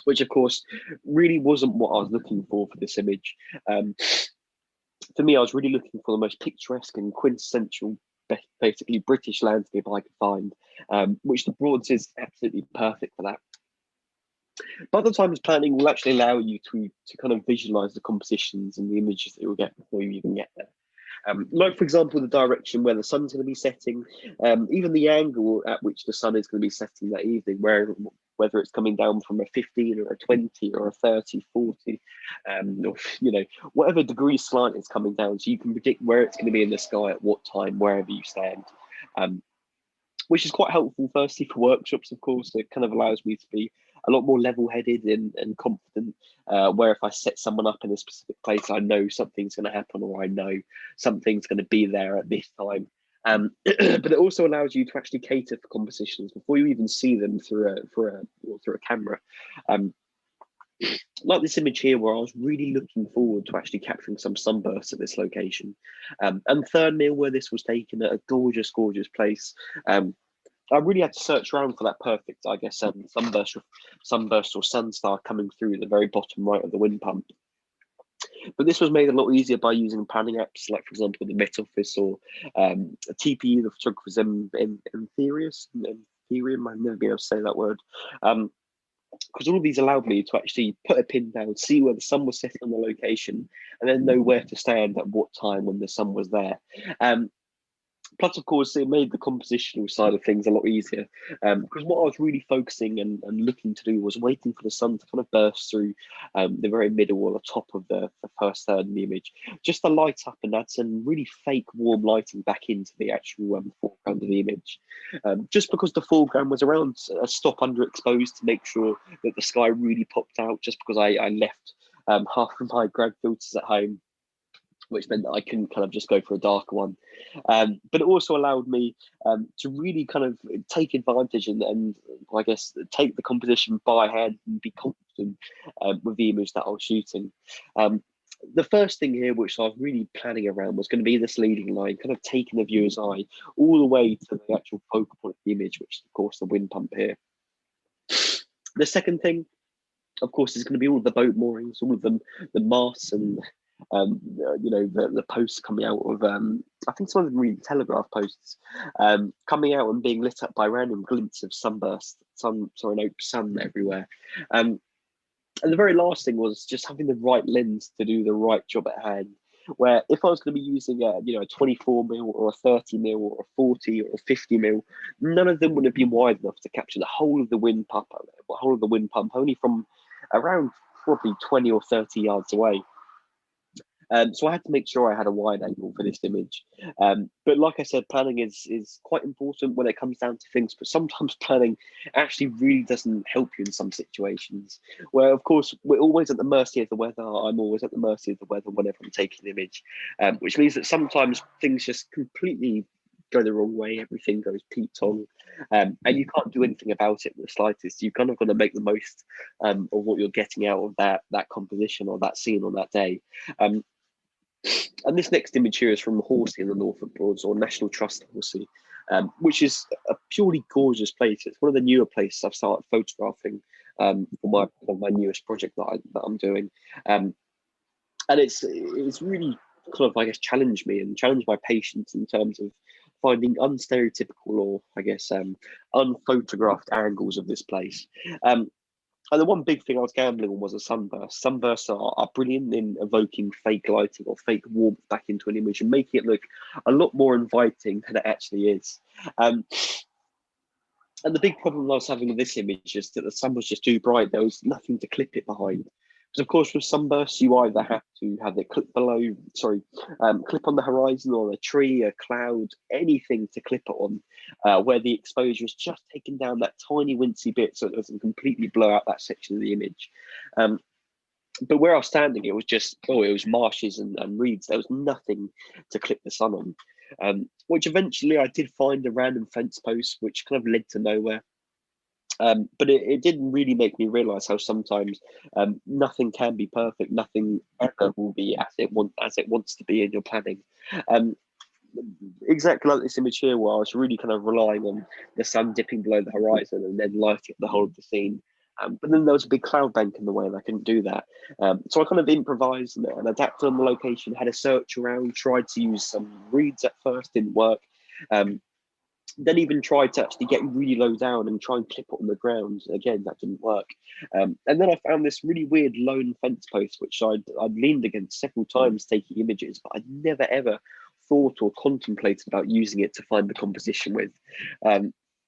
which of course really wasn't what I was looking for this image. For me, I was really looking for the most picturesque and quintessential, basically British landscape I could find, which the Broads is absolutely perfect for that. But other times, planning will actually allow you to kind of visualize the compositions and the images that you'll get before you even get there. Like, for example, the direction where the sun's going to be setting, even the angle at which the sun is going to be setting that evening, whether it's coming down from a 15 or a 20 or a 30, 40, or, whatever degree slant it's coming down. So you can predict where it's going to be in the sky at what time, wherever you stand. Which is quite helpful, firstly, for workshops, of course. It kind of allows me to be a lot more level-headed and confident, where if I set someone up in a specific place, I know something's going to happen, or I know something's going to be there at this time. But it also allows you to actually cater for compositions before you even see them through a camera. Like this image here, where I was really looking forward to actually capturing some sunbursts at this location. And Third Mill, where this was taken, at a gorgeous, gorgeous place. I really had to search around for that perfect, I guess, sunburst or sunstar coming through the very bottom right of the wind pump. But this was made a lot easier by using planning apps, like, for example, the Met Office or TPE, the photographer's Ethereum. I've never been able to say that word. because all of these allowed me to actually put a pin down, see where the sun was setting on the location, and then know where to stand at what time when the sun was there. Plus, of course, it made the compositional side of things a lot easier, because what I was really focusing and looking to do was waiting for the sun to kind of burst through the very middle or the top of the first third of the image, just to light up and add some really fake warm lighting back into the actual foreground of the image. Just because the foreground was around a stop underexposed to make sure that the sky really popped out, just because I left half of my grad filters at home, which meant that I couldn't kind of just go for a darker one. But it also allowed me to really kind of take advantage and I guess take the composition by hand and be confident with the image that I was shooting. The first thing here, which I was really planning around, was going to be this leading line, kind of taking the viewer's eye all the way to the actual focal point of the image, which is of course the wind pump here. The second thing, of course, is going to be all of the boat moorings, all of them, the masts and you know, the posts coming out of I think some of them read telegraph posts coming out and being lit up by random glints of sunburst, sun everywhere. And the very last thing was just having the right lens to do the right job at hand. Where if I was going to be using a, you know, a 24mm or a 30mm or a 40 or a 50mm, none of them would have been wide enough to capture the whole of the wind pump, only from around probably 20 or 30 yards away. So I had to make sure I had a wide angle for this image. But like I said, planning is quite important when it comes down to things, but sometimes planning actually really doesn't help you in some situations where, of course, we're always at the mercy of the weather. I'm always at the mercy of the weather whenever I'm taking an image, which means that sometimes things just completely go the wrong way. Everything goes Pete-tong, and you can't do anything about it in the slightest. You've kind of got to make the most of what you're getting out of that composition or that scene on that day. And this next image here is from Horsey in the Norfolk Broads, or National Trust Horsey, which is a purely gorgeous place. It's one of the newer places I've started photographing for my newest project that I'm doing, and it's really kind of, I guess, challenged me and challenged my patience in terms of finding unstereotypical or, I guess, unphotographed angles of this place. And the one big thing I was gambling on was a sunburst. Sunbursts are brilliant in evoking fake lighting or fake warmth back into an image and making it look a lot more inviting than it actually is. And the big problem I was having with this image is that the sun was just too bright. There was nothing to clip it behind. Because of course, with sunbursts, you either have to have it clip clip on the horizon, or a tree, a cloud, anything to clip it on, where the exposure is just taking down that tiny wincy bit so it doesn't completely blow out that section of the image. But where I was standing, it was just, it was marshes and reeds. There was nothing to clip the sun on, which eventually I did find a random fence post, which kind of led to nowhere. But it didn't really make me realize how sometimes nothing can be perfect. Nothing ever will be as it wants to be in your planning. Exactly like this image here, where I was really kind of relying on the sun dipping below the horizon and then lighting up the whole of the scene. But then there was a big cloud bank in the way and I couldn't do that. So I kind of improvised and adapted on the location, had a search around, tried to use some reeds at first, didn't work. Then even tried to actually get really low down and try and clip it on the ground. Again, that didn't work. And then I found this really weird lone fence post, which I'd leaned against several times taking images, but I'd never ever thought or contemplated about using it to find the composition with,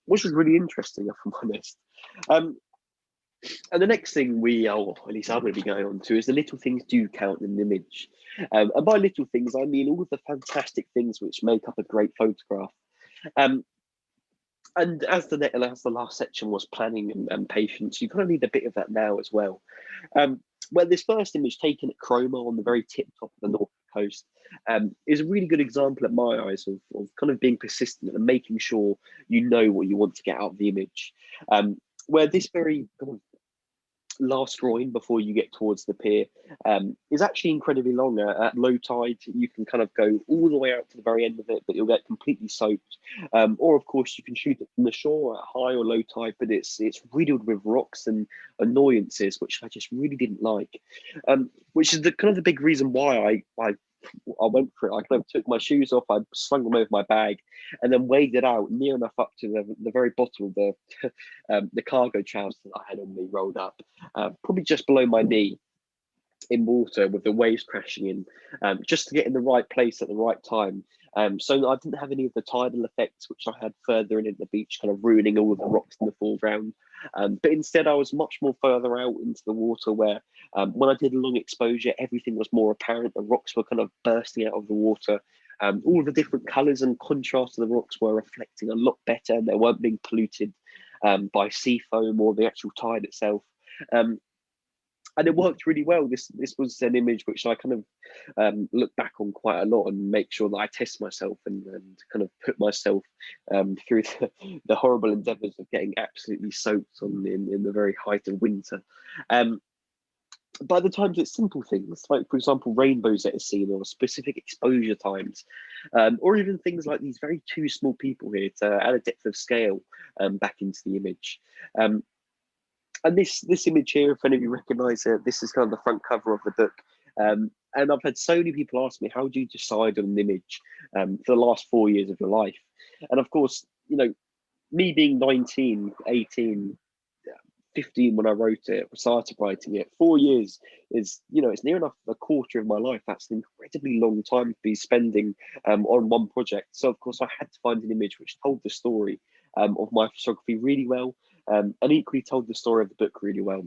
which was really interesting, if I'm honest. And the next thing or at least I'm going to be going on to, is the little things do count in an image. And by little things, I mean all of the fantastic things which make up a great photograph. And as the last section was planning and patience, you kind of need a bit of that now as well. Where this first image taken at Cromer on the very tip top of the North Coast is a really good example at my eyes of kind of being persistent and making sure you know what you want to get out of the image. Where this very kind of last groin before you get towards the pier is actually incredibly long. At low tide, you can kind of go all the way out to the very end of it, but you'll get completely soaked. Or of course, you can shoot it from the shore at high or low tide, but it's riddled with rocks and annoyances, which I just really didn't like. Which is the kind of the big reason why I I went for it. I kind of took my shoes off, I slung them over my bag, and then waded out near enough up to the very bottom of the cargo trousers that I had on me rolled up, probably just below my knee, in water with the waves crashing in, just to get in the right place at the right time. So I didn't have any of the tidal effects which I had further in at the beach, kind of ruining all of the rocks in the foreground. But instead, I was much more further out into the water where, when I did a long exposure, everything was more apparent. The rocks were kind of bursting out of the water. All the different colours and contrast of the rocks were reflecting a lot better, and they weren't being polluted by sea foam or the actual tide itself. And it worked really well. This was an image which I kind of look back on quite a lot and make sure that I test myself and kind of put myself through the horrible endeavours of getting absolutely soaked in the very height of winter. By the times it's simple things, like for example rainbows that are seen or specific exposure times, or even things like these very two small people here to add a depth of scale back into the image. And this image here, if any of you recognise it, this is kind of the front cover of the book. And I've had so many people ask me, how do you decide on an image for the last 4 years of your life? And of course, you know, me being 19, 18, 15 when I wrote it, started writing it, 4 years is, you know, it's near enough a quarter of my life. That's an incredibly long time to be spending on one project. So of course I had to find an image which told the story of my photography really well, and equally told the story of the book really well.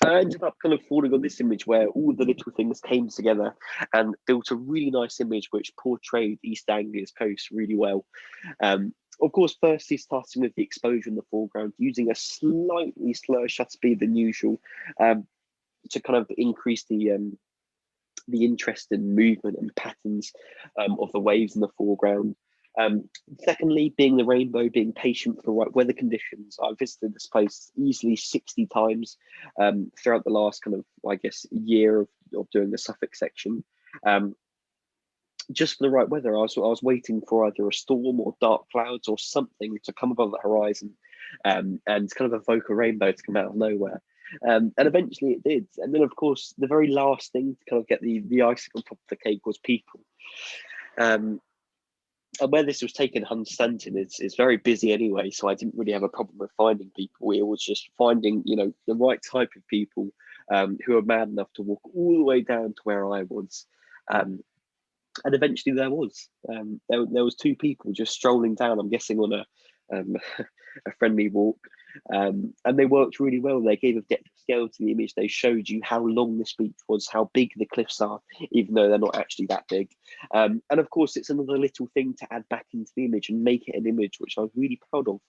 I ended up kind of falling on this image where all the little things came together and built a really nice image which portrayed East Anglia's coast really well. Of course, firstly starting with the exposure in the foreground, using a slightly slower shutter speed than usual to kind of increase the interest in movement and patterns of the waves in the foreground. Secondly, being the rainbow, being patient for the right weather conditions. I visited this place easily 60 times throughout the last kind of, I guess, year of doing the Suffolk section. Just for the right weather, I was waiting for either a storm or dark clouds or something to come above the horizon and kind of evoke a rainbow to come out of nowhere. And eventually it did. And then, of course, the very last thing to kind of get the icing on top of the cake was people. And where this was taken, Hunstanton is very busy anyway, so I didn't really have a problem with finding people. It was just finding, you know, the right type of people who are mad enough to walk all the way down to where I was. And eventually there was. There was two people just strolling down, I'm guessing on a a friendly walk. And they worked really well. They gave a depth of scale to the image. They showed you how long this beach was, how big the cliffs are, even though they're not actually that big. And of course, it's another little thing to add back into the image and make it an image which I was really proud of.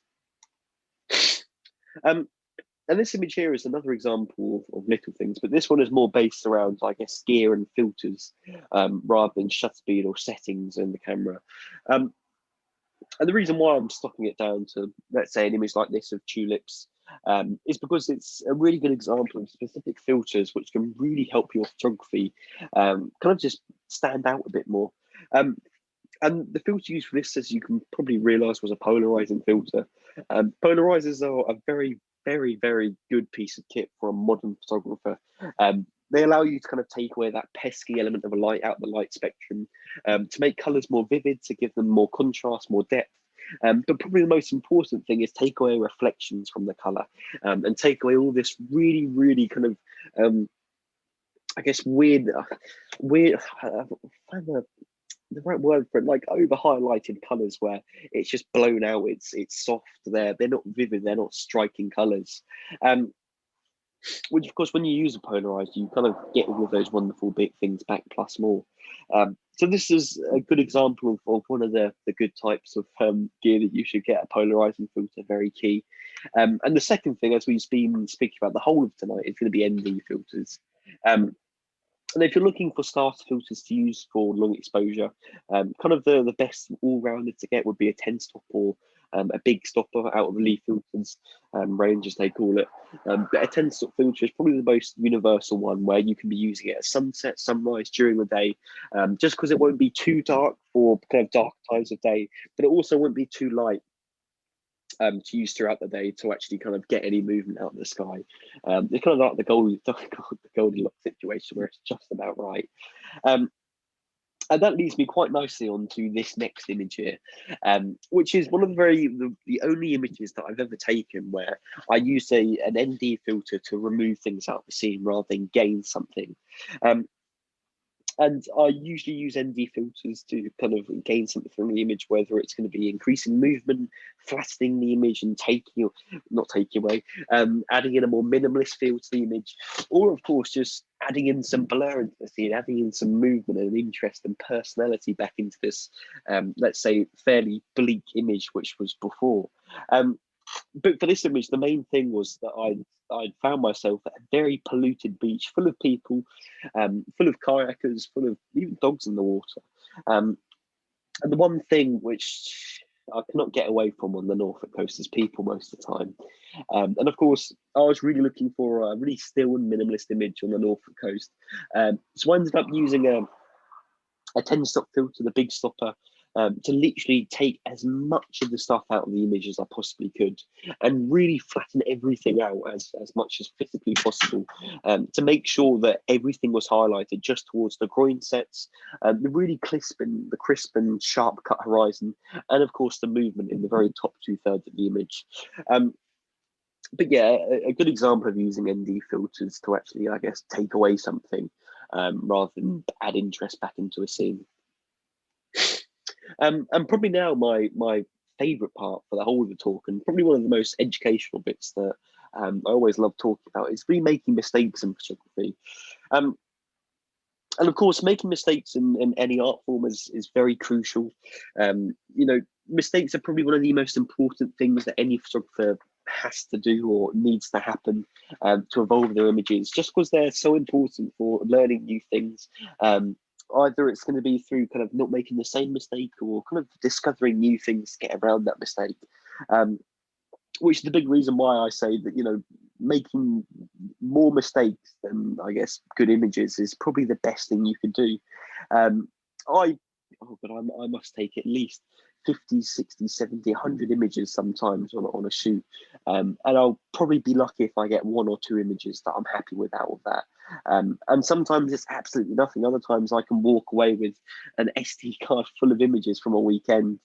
And this image here is another example of little things, but this one is more based around, I guess, gear and filters rather than shutter speed or settings in the camera. And the reason why I'm stopping it down to, let's say, an image like this of tulips is because it's a really good example of specific filters which can really help your photography kind of just stand out a bit more. And the filter used for this, as you can probably realise, was a polarizing filter. Polarizers are a very, very, very good piece of kit for a modern photographer. They allow you to kind of take away that pesky element of a light out of the light spectrum, to make colours more vivid, to give them more contrast, more depth. But probably the most important thing is take away reflections from the colour and take away all this really, really kind of, I guess, weird, find the right word for it, like over highlighted colours where it's just blown out, it's soft, they're not vivid, they're not striking colours. Which of course when you use a polarizer you kind of get all of those wonderful big things back plus more. So this is a good example of one of the good types of gear that you should get. A polarizing filter, very key. And the second thing, as we've been speaking about the whole of tonight, is going to be ND filters. And if you're looking for starter filters to use for long exposure, kind of the best all-rounded to get would be a 10 stop or a big stopper out of the leaf filters, range as they call it. But a 10 stop filter is probably the most universal one where you can be using it at sunset, sunrise, during the day, just because it won't be too dark for kind of dark times of day, but it also won't be too light to use throughout the day to actually kind of get any movement out of the sky. It's kind of like the Goldilocks situation where it's just about right. And that leads me quite nicely onto this next image here, which is one of the only images that I've ever taken where I use an ND filter to remove things out of the scene rather than gain something. And I usually use ND filters to kind of gain something from the image, whether it's going to be increasing movement, flattening the image and not taking away, adding in a more minimalist feel to the image, or of course just adding in some blur into the scene, adding in some movement and interest and personality back into this, let's say, fairly bleak image, which was before. But for this image, the main thing was that I'd found myself at a very polluted beach, full of people, full of kayakers, full of even dogs in the water. And the one thing which I cannot get away from on the Norfolk coast is people most of the time. And of course, I was really looking for a really still and minimalist image on the Norfolk coast. So I ended up using a 10-stop filter, the big stopper, to literally take as much of the stuff out of the image as I possibly could and really flatten everything out as much as physically possible, to make sure that everything was highlighted just towards the groin sets, the really crisp and sharp cut horizon, and of course the movement in the very top 2/3 of the image. But yeah, a good example of using ND filters to actually, I guess, take away something rather than add interest back into a scene. And probably now my favourite part for the whole of the talk, and probably one of the most educational bits that I always love talking about, is really making mistakes in photography. And of course, making mistakes in any art form is very crucial. You know, mistakes are probably one of the most important things that any photographer has to do or needs to happen to evolve their images, just because they're so important for learning new things. Either it's going to be through kind of not making the same mistake or kind of discovering new things to get around that mistake. Which is the big reason why I say that, you know, making more mistakes than, I guess, good images is probably the best thing you can do. I must take at least 50, 60, 70, 100 images sometimes on a shoot. And I'll probably be lucky if I get 1 or 2 images that I'm happy with out of that. And sometimes it's absolutely nothing. Other times I can walk away with an SD card full of images from a weekend,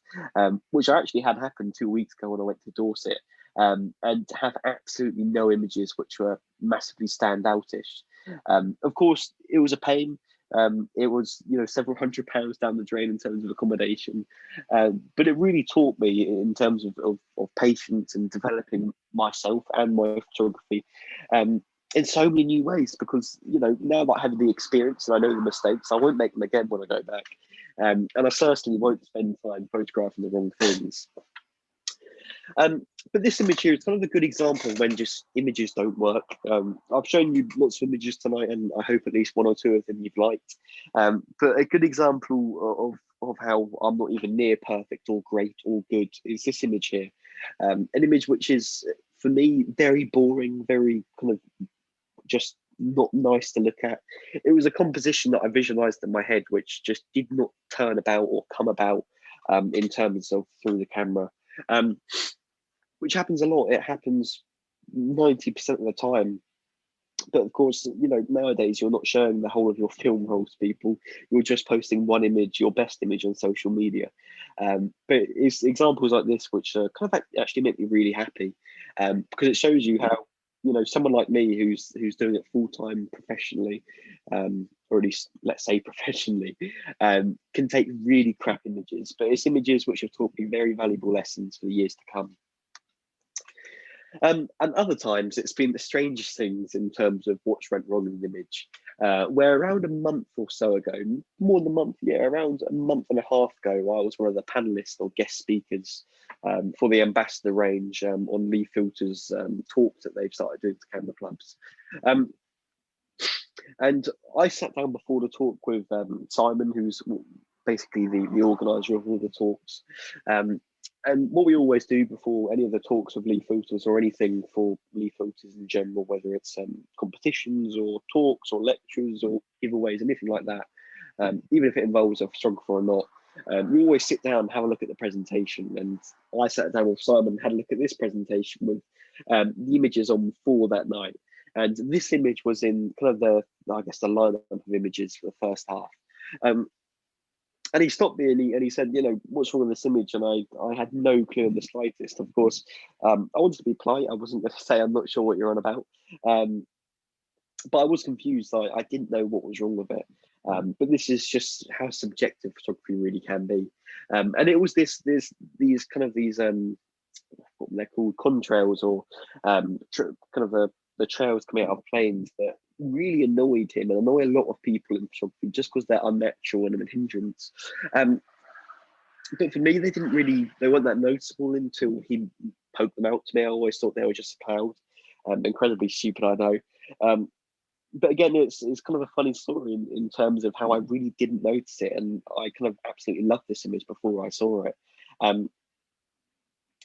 which I actually had happen 2 weeks ago when I went to Dorset, and have absolutely no images which were massively standoutish. Of course, it was a pain. It was, you know, several £100 down the drain in terms of accommodation, but it really taught me in terms of patience and developing myself and my photography in so many new ways, because, you know, now that I have the experience and I know the mistakes, I won't make them again when I go back, and I certainly won't spend time photographing the wrong things. But this image here is kind of a good example of when just images don't work. I've shown you lots of images tonight, and I hope at least 1 or 2 of them you've liked. But a good example of how I'm not even near perfect or great or good is this image here. An image which is, for me, very boring, very kind of just not nice to look at. It was a composition that I visualized in my head, which just did not turn about or come about in terms of through the camera. Which happens a lot. It happens 90% of the time. But of course, you know, nowadays you're not showing the whole of your film roll to people. You're just posting one image, your best image, on social media. But it's examples like this which kind of actually make me really happy, because it shows you how, you know, someone like me who's doing it full time professionally, or at least let's say professionally, can take really crap images, but it's images which have taught me very valuable lessons for the years to come. And other times it's been the strangest things in terms of what's went wrong in the image, where around a month or so ago, more than a month, yeah, around a month and a half ago, I was one of the panelists or guest speakers for the Ambassador range on Lee Filter's talks that they've started doing to camera clubs. And I sat down before the talk with Simon, who's basically the organizer of all the talks. And what we always do before any of the talks of Lee Filters or anything for Lee Filters in general, whether it's competitions or talks or lectures or giveaways, anything like that, even if it involves a photographer or not, we always sit down and have a look at the presentation. And I sat down with Simon and had a look at this presentation with the images on for that night. And this image was in kind of I guess the lineup of images for the first half. And he stopped me and he said, you know, what's wrong with this image? And I had no clue in the slightest. Of course, I wanted to be polite. I wasn't going to say I'm not sure what you're on about. But I was confused. I didn't know what was wrong with it. But this is just how subjective photography really can be. And it was these what they're called, contrails, or the trails coming out of planes that really annoyed him and annoy a lot of people in photography just because they're unnatural and a hindrance. But for me, they weren't that noticeable until he poked them out to me. I always thought they were just a cloud. Incredibly stupid, I know. But again, it's kind of a funny story in terms of how I really didn't notice it, and I kind of absolutely loved this image before I saw it.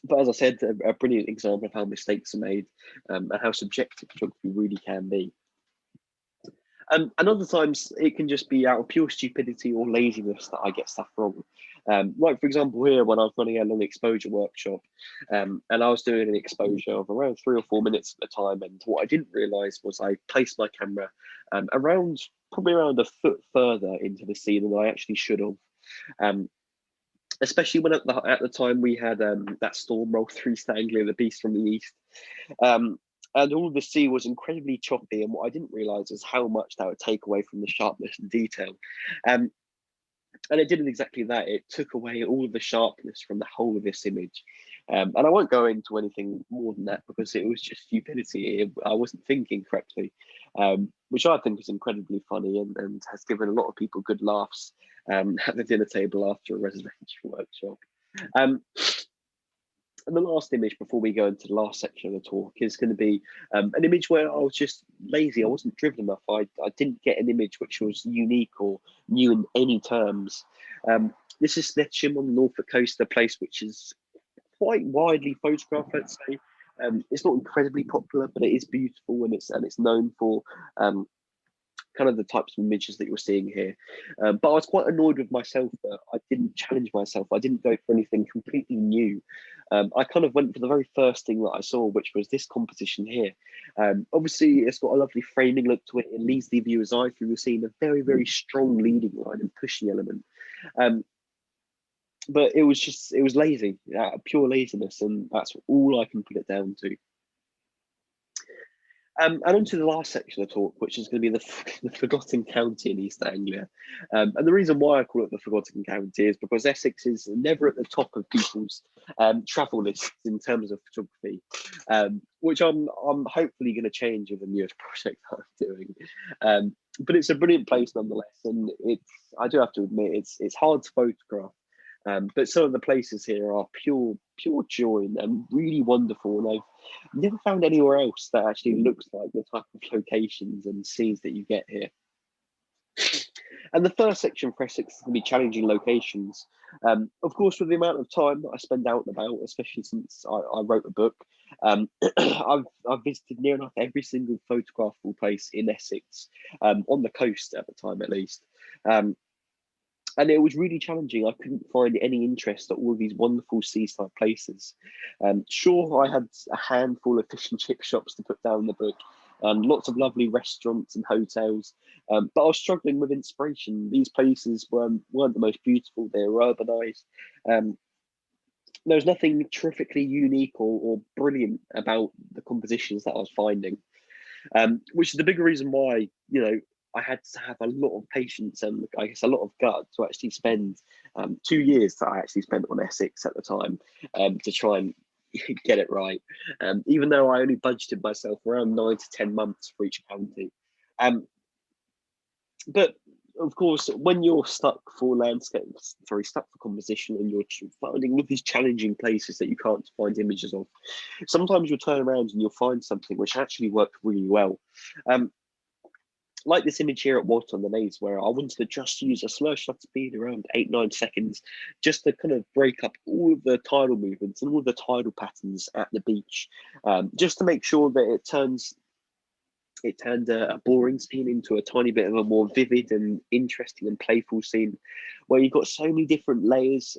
But as I said, a brilliant example of how mistakes are made, and how subjective photography really can be. And other times it can just be out of pure stupidity or laziness that I get stuff wrong. Like for example here, when I was running a long exposure workshop, and I was doing an exposure of around 3 or 4 minutes at a time, and what I didn't realise was I placed my camera probably around a foot further into the scene than I actually should have. Especially when at the time we had that storm roll through Stanglia, the beast from the east. And all of the sea was incredibly choppy, and what I didn't realise is how much that would take away from the sharpness and detail. And it did exactly that. It took away all of the sharpness from the whole of this image. And I won't go into anything more than that because it was just stupidity. I wasn't thinking correctly, which I think is incredibly funny and has given a lot of people good laughs at the dinner table after a residential workshop. And the last image before we go into the last section of the talk is going to be an image where I was just lazy. I wasn't driven enough. I didn't get an image which was unique or new in any terms. This is Snetcham on the Norfolk coast, a place which is quite widely photographed, let's say. It's not incredibly popular, but it is beautiful, and it's known for kind of the types of images that you're seeing here. But I was quite annoyed with myself that I didn't challenge myself. I didn't go for anything completely new. I kind of went for the very first thing that I saw, which was this composition here. Obviously, it's got a lovely framing look to it. It leads the viewer's eye through the scene, a very, very strong leading line and pushing element. But it was lazy, pure laziness, and that's all I can put it down to. And on to the last section of the talk, which is going to be the Forgotten County in East Anglia. And the reason why I call it the Forgotten County is because Essex is never at the top of people's travel lists in terms of photography, which I'm hopefully going to change with the newest project that I'm doing. But it's a brilliant place nonetheless, and I do have to admit it's hard to photograph. But some of the places here are pure joy and really wonderful, and I've never found anywhere else that actually looks like the type of locations and scenes that you get here. And the first section for Essex is going to be challenging locations. Of course, with the amount of time that I spend out and about, especially since I wrote a book, I've visited near enough every single photographable place in Essex, on the coast at the time at least. And it was really challenging. I couldn't find any interest at all of these wonderful seaside places. Sure, I had a handful of fish and chip shops to put down in the book, lots of lovely restaurants and hotels, but I was struggling with inspiration. These places weren't the most beautiful. They were urbanised. There was nothing terrifically unique or brilliant about the compositions that I was finding, which is the bigger reason why, I had to have a lot of patience and I guess a lot of gut to actually spend 2 years that I actually spent on Essex at the time, to try and get it right. Even though I only budgeted myself around 9 to 10 months for each county. But of course, when you're stuck for composition, and you're finding all of these challenging places that you can't find images of, sometimes you'll turn around and you'll find something which actually worked really well. Like this image here at Water on the Naze, where I wanted to just use a slow shutter speed around 8-9 seconds, just to kind of break up all of the tidal movements and all of the tidal patterns at the beach, just to make sure that it turns it turned a boring scene into a tiny bit of a more vivid and interesting and playful scene, where you've got so many different layers,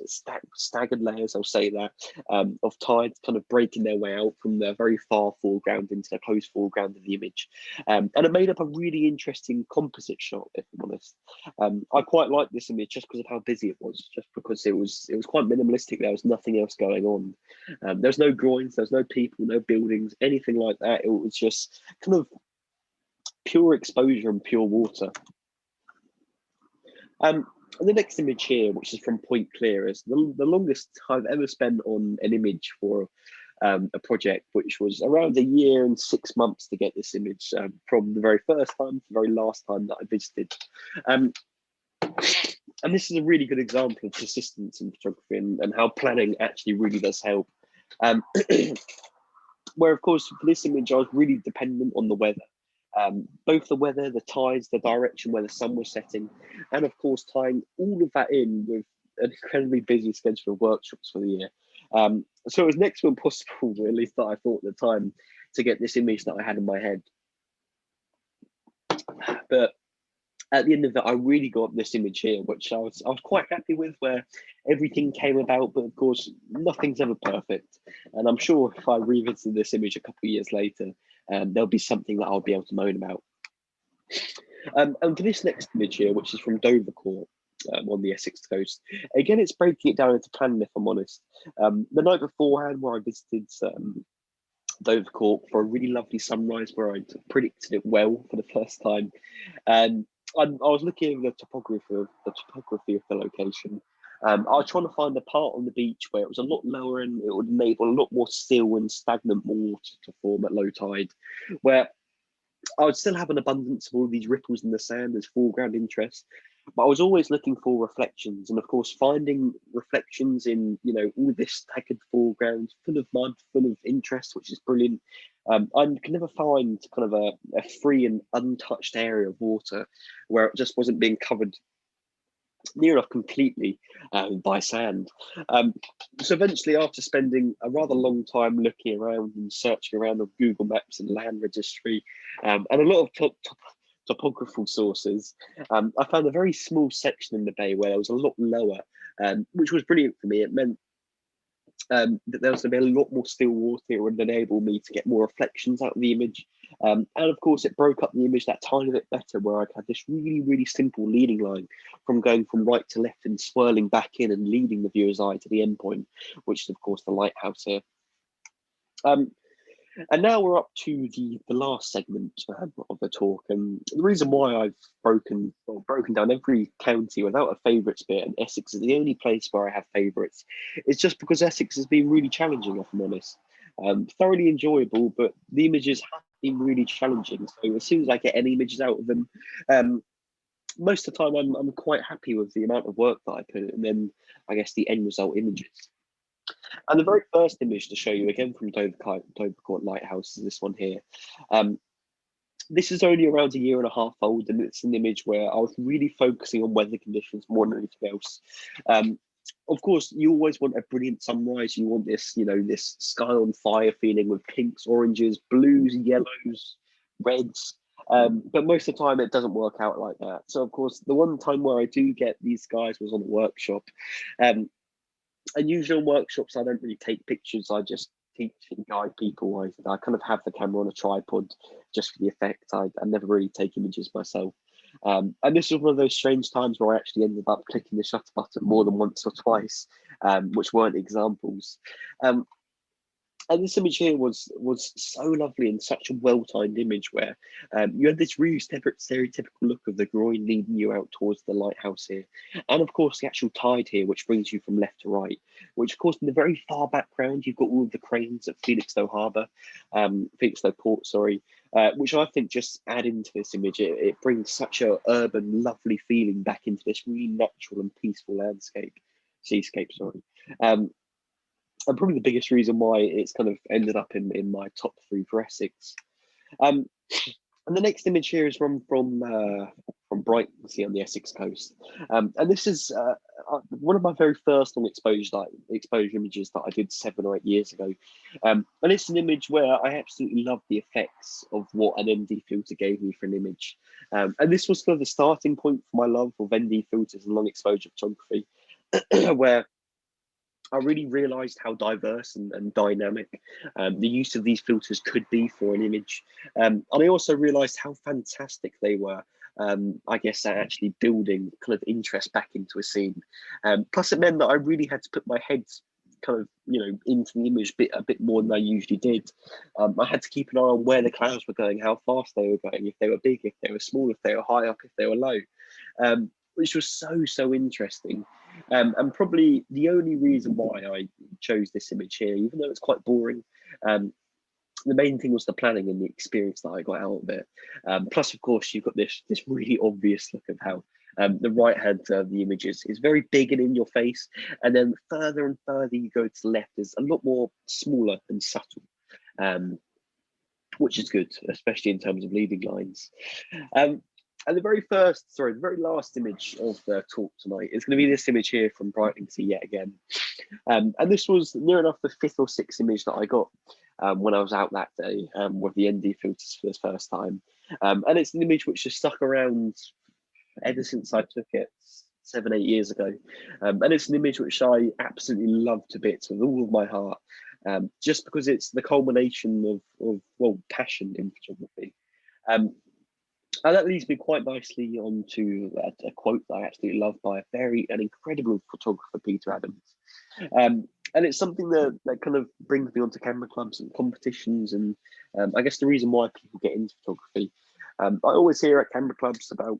staggered layers, I'll say that, of tides kind of breaking their way out from the very far foreground into the close foreground of the image. And it made up a really interesting composite shot, if I'm honest. I quite like this image just because of how busy it was, just because it was quite minimalistic. There was nothing else going on. There's no groins, there's no people, no buildings, anything like that. It was just kind of pure exposure and pure water. And the next image here, which is from Point Clear, is the longest I've ever spent on an image for a project, which was around 1 year and 6 months to get this image, from the very first time to the very last time that I visited. And this is a really good example of persistence in photography and how planning actually really does help. Where, of course, for this image, I was really dependent on the weather. Both the weather, the tides, the direction where the sun was setting, and of course tying all of that in with an incredibly busy schedule of workshops for the year. So it was next to impossible, at least that I thought at the time, to get this image that I had in my head. But at the end of it, I really got this image here, which I was quite happy with, where everything came about. But of course, nothing's ever perfect, and I'm sure if I revisit this image a couple of years later, there'll be something that I'll be able to moan about. And for this next image here, which is from Dovercourt, on the Essex coast, again, it's breaking it down into planning, if I'm honest. The night beforehand, where I visited Dovercourt for a really lovely sunrise, where I'd predicted it well for the first time, and I was looking at the topography of the location. I was trying to find a part on the beach where it was a lot lower and it would enable a lot more still and stagnant water to form at low tide, where I would still have an abundance of all these ripples in the sand as foreground interest, but I was always looking for reflections, and of course finding reflections in, you know, all this staggered foreground full of mud, full of interest, which is brilliant. I can never find kind of a free and untouched area of water where it just wasn't being covered near enough completely by sand. So eventually, after spending a rather long time looking around and searching around on Google Maps and Land Registry, and a lot of topographical sources, I found a very small section in the bay where it was a lot lower, which was brilliant for me. It meant that there was going to be a lot more still water. It would enable me to get more reflections out of the image. And of course, it broke up the image that tiny bit better, where I had this really, really simple leading line from going from right to left and swirling back in and leading the viewer's eye to the end point, which is, of course, the lighthouse here. And now we're up to the last segment of the talk, and the reason why I've broken down every county without a favourites bit, and Essex is the only place where I have favourites, is just because Essex has been really challenging, if I'm honest. Thoroughly enjoyable, but the images have been really challenging. So as soon as I get any images out of them, most of the time I'm quite happy with the amount of work that I put in, and then I guess the end result images. And the very first image to show you, again from Dovercourt Lighthouse, is this one here. This is only around 1.5 years old, and it's an image where I was really focusing on weather conditions more than anything else. Of course, you always want a brilliant sunrise. You want this, you know, this sky on fire feeling with pinks, oranges, blues, yellows, reds. But most of the time, it doesn't work out like that. So, of course, the one time where I do get these guys was on a workshop. And usually on workshops, I don't really take pictures. I just teach and guide people. I kind of have the camera on a tripod just for the effect. I never really take images myself. And this was one of those strange times where I actually ended up clicking the shutter button more than once or twice, which weren't examples. And this image here was so lovely and such a well-timed image where you had this really stereotypical look of the groin leading you out towards the lighthouse here. And of course, the actual tide here, which brings you from left to right, which of course, in the very far background, you've got all of the cranes at Felixstowe Harbour, Felixstowe Port, sorry, which I think just add into this image. It brings such a urban, lovely feeling back into this really natural and peaceful seascape, sorry. And probably the biggest reason why it's kind of ended up in my top 3 for Essex. And the next image here is from Brighton, see, on the Essex coast. And this is, one of my very first long exposure images that I did 7 or 8 years ago, and it's an image where I absolutely love the effects of what an ND filter gave me for an image, and this was kind of the starting point for my love of ND filters and long exposure photography, where I really realized how diverse and dynamic the use of these filters could be for an image. And I also realized how fantastic they were, I guess, at actually building kind of interest back into a scene. Plus, it meant that I really had to put my head kind of, into the image a bit more than I usually did. I had to keep an eye on where the clouds were going, how fast they were going, if they were big, if they were small, if they were high up, if they were low, which was so interesting. And probably the only reason why I chose this image here, even though it's quite boring, the main thing was the planning and the experience that I got out of it. Plus, of course, you've got this really obvious look of how the right hand of the image is very big and in your face, and then further and further you go to the left is a lot more smaller and subtle, which is good, especially in terms of leading lines. And the very last image of the talk tonight is going to be this image here from Brightington yet again. And this was near enough the 5th or 6th image that I got when I was out that day with the ND filters for the first time. And it's an image which has stuck around ever since I took it 7, 8 years ago. And it's an image which I absolutely love to bits with all of my heart, just because it's the culmination of passion in photography. And that leads me quite nicely onto a quote that I absolutely love by an incredible photographer, Peter Adams. And it's something that kind of brings me onto camera clubs and competitions, and I guess the reason why people get into photography. I always hear at camera clubs about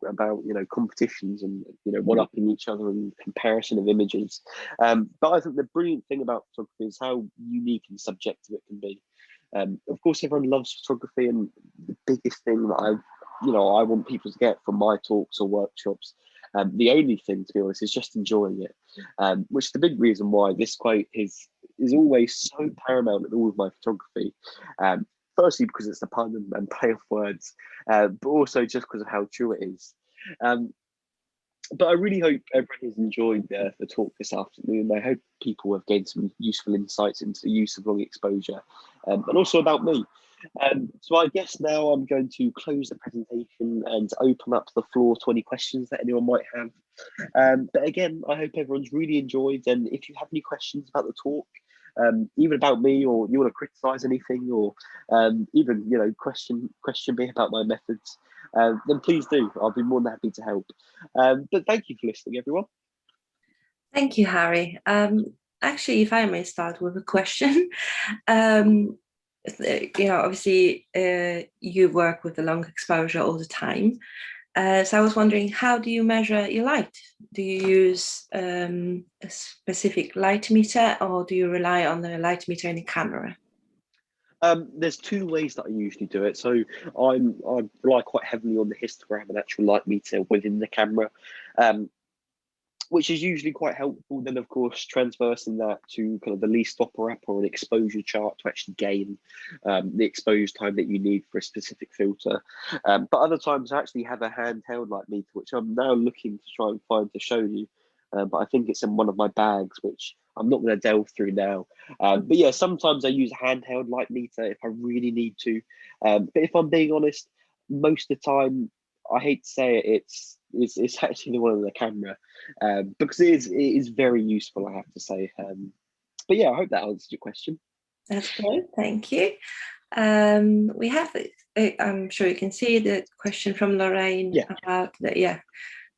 competitions and one-upping each other and comparison of images. But I think the brilliant thing about photography is how unique and subjective it can be. Of course, everyone loves photography, and the biggest thing that I want people to get from my talks or workshops, the only thing, to be honest, is just enjoying it, which is the big reason why this quote is always so paramount in all of my photography. Firstly, because it's a pun and play of words, but also just because of how true it is. But I really hope everyone has enjoyed the talk this afternoon. I hope people have gained some useful insights into the use of long exposure, and also about me. So I guess now I'm going to close the presentation and open up the floor to any questions that anyone might have. But again, I hope everyone's really enjoyed. And if you have any questions about the talk, even about me, or you want to criticize anything, or even question me about my methods, then please do. I'll be more than happy to help. But thank you for listening, everyone. Thank you, Harry. Actually, if I may start with a question. Obviously, you work with the long exposure all the time. So I was wondering, how do you measure your light? Do you use a specific light meter, or do you rely on the light meter in the camera? There's 2 ways that I usually do it. So I rely quite heavily on the histogram and actual light meter within the camera, which is usually quite helpful. Then, of course, transversing that to kind of the least stopper app or an exposure chart to actually gain the exposure time that you need for a specific filter. But other times I actually have a handheld light meter, which I'm now looking to try and find to show you. But I think it's in one of my bags, which I'm not going to delve through now. But yeah, sometimes I use a handheld light meter if I really need to. But if I'm being honest, most of the time, I hate to say it, it's actually the one on the camera, because it is very useful, I have to say. But yeah, I hope that answers your question. That's great, thank you. We have, I'm sure you can see the question from Lorraine about the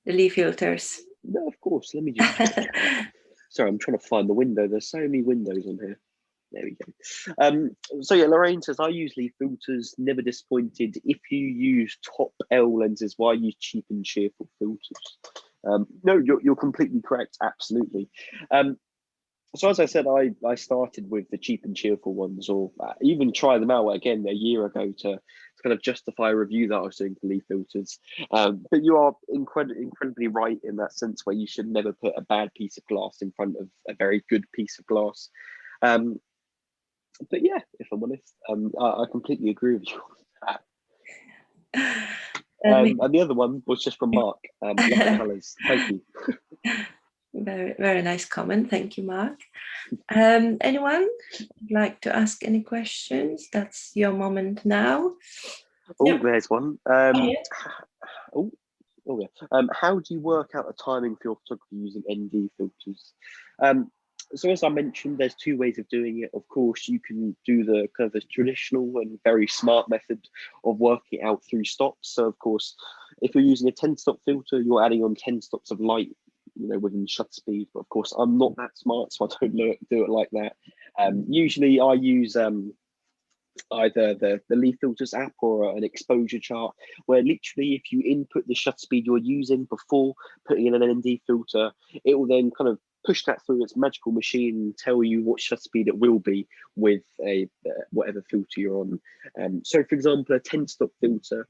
leaf filters. No, of course. Let me just check. Sorry, I'm trying to find the window. There's so many windows on here. There we go. So yeah, Lorraine says, I use leaf filters, never disappointed. If you use top L lenses, why use cheap and cheerful filters? No, you're completely correct. Absolutely. So as I said, I started with the cheap and cheerful ones, or even try them out again a year ago to kind of justify a review that I was doing for leaf filters. But you are incredibly right in that sense, where you should never put a bad piece of glass in front of a very good piece of glass. But yeah, if I'm honest, I completely agree with you on that. And the other one was just from Mark. Love the colours. Thank you. Very nice comment. Thank you, Mark. Anyone would like to ask any questions? That's your moment now. Oh, Yep. there's one. Yeah. Oh, oh yeah. How do you work out the timing for your photography using ND filters? So as I mentioned, there's two ways of doing it. Of course, you can do the kind of the traditional and very smart method of working it out through stops. So of course, if you're using a 10 stop filter, you're adding on 10 stops of light, within shutter speed. But of course, I'm not that smart, so I don't do it like that. Usually I use either the Leaf Filters app or an exposure chart, where literally if you input the shutter speed you're using before putting in an ND filter, it will then kind of push that through its magical machine and tell you what shutter speed it will be with a whatever filter you're on. So for example, a 10 stop filter,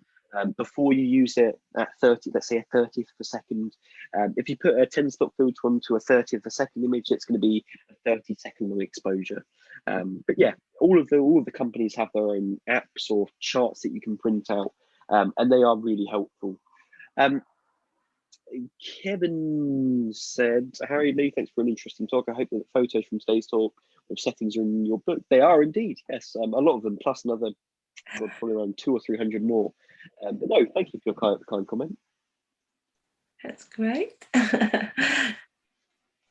before you use it at 30, let's say a 30th of a second, if you put a 10 stop filter onto a 30th of a second image, it's going to be a 30-second long exposure. But yeah, all of the companies have their own apps or charts that you can print out, and they are really helpful. Kevin said, Harry Lee, thanks for an interesting talk. I hope that the photos from today's talk of settings are in your book. They are indeed, yes. A lot of them, plus another, probably around 200 or 300 more. But no, thank you for your kind comment. That's great.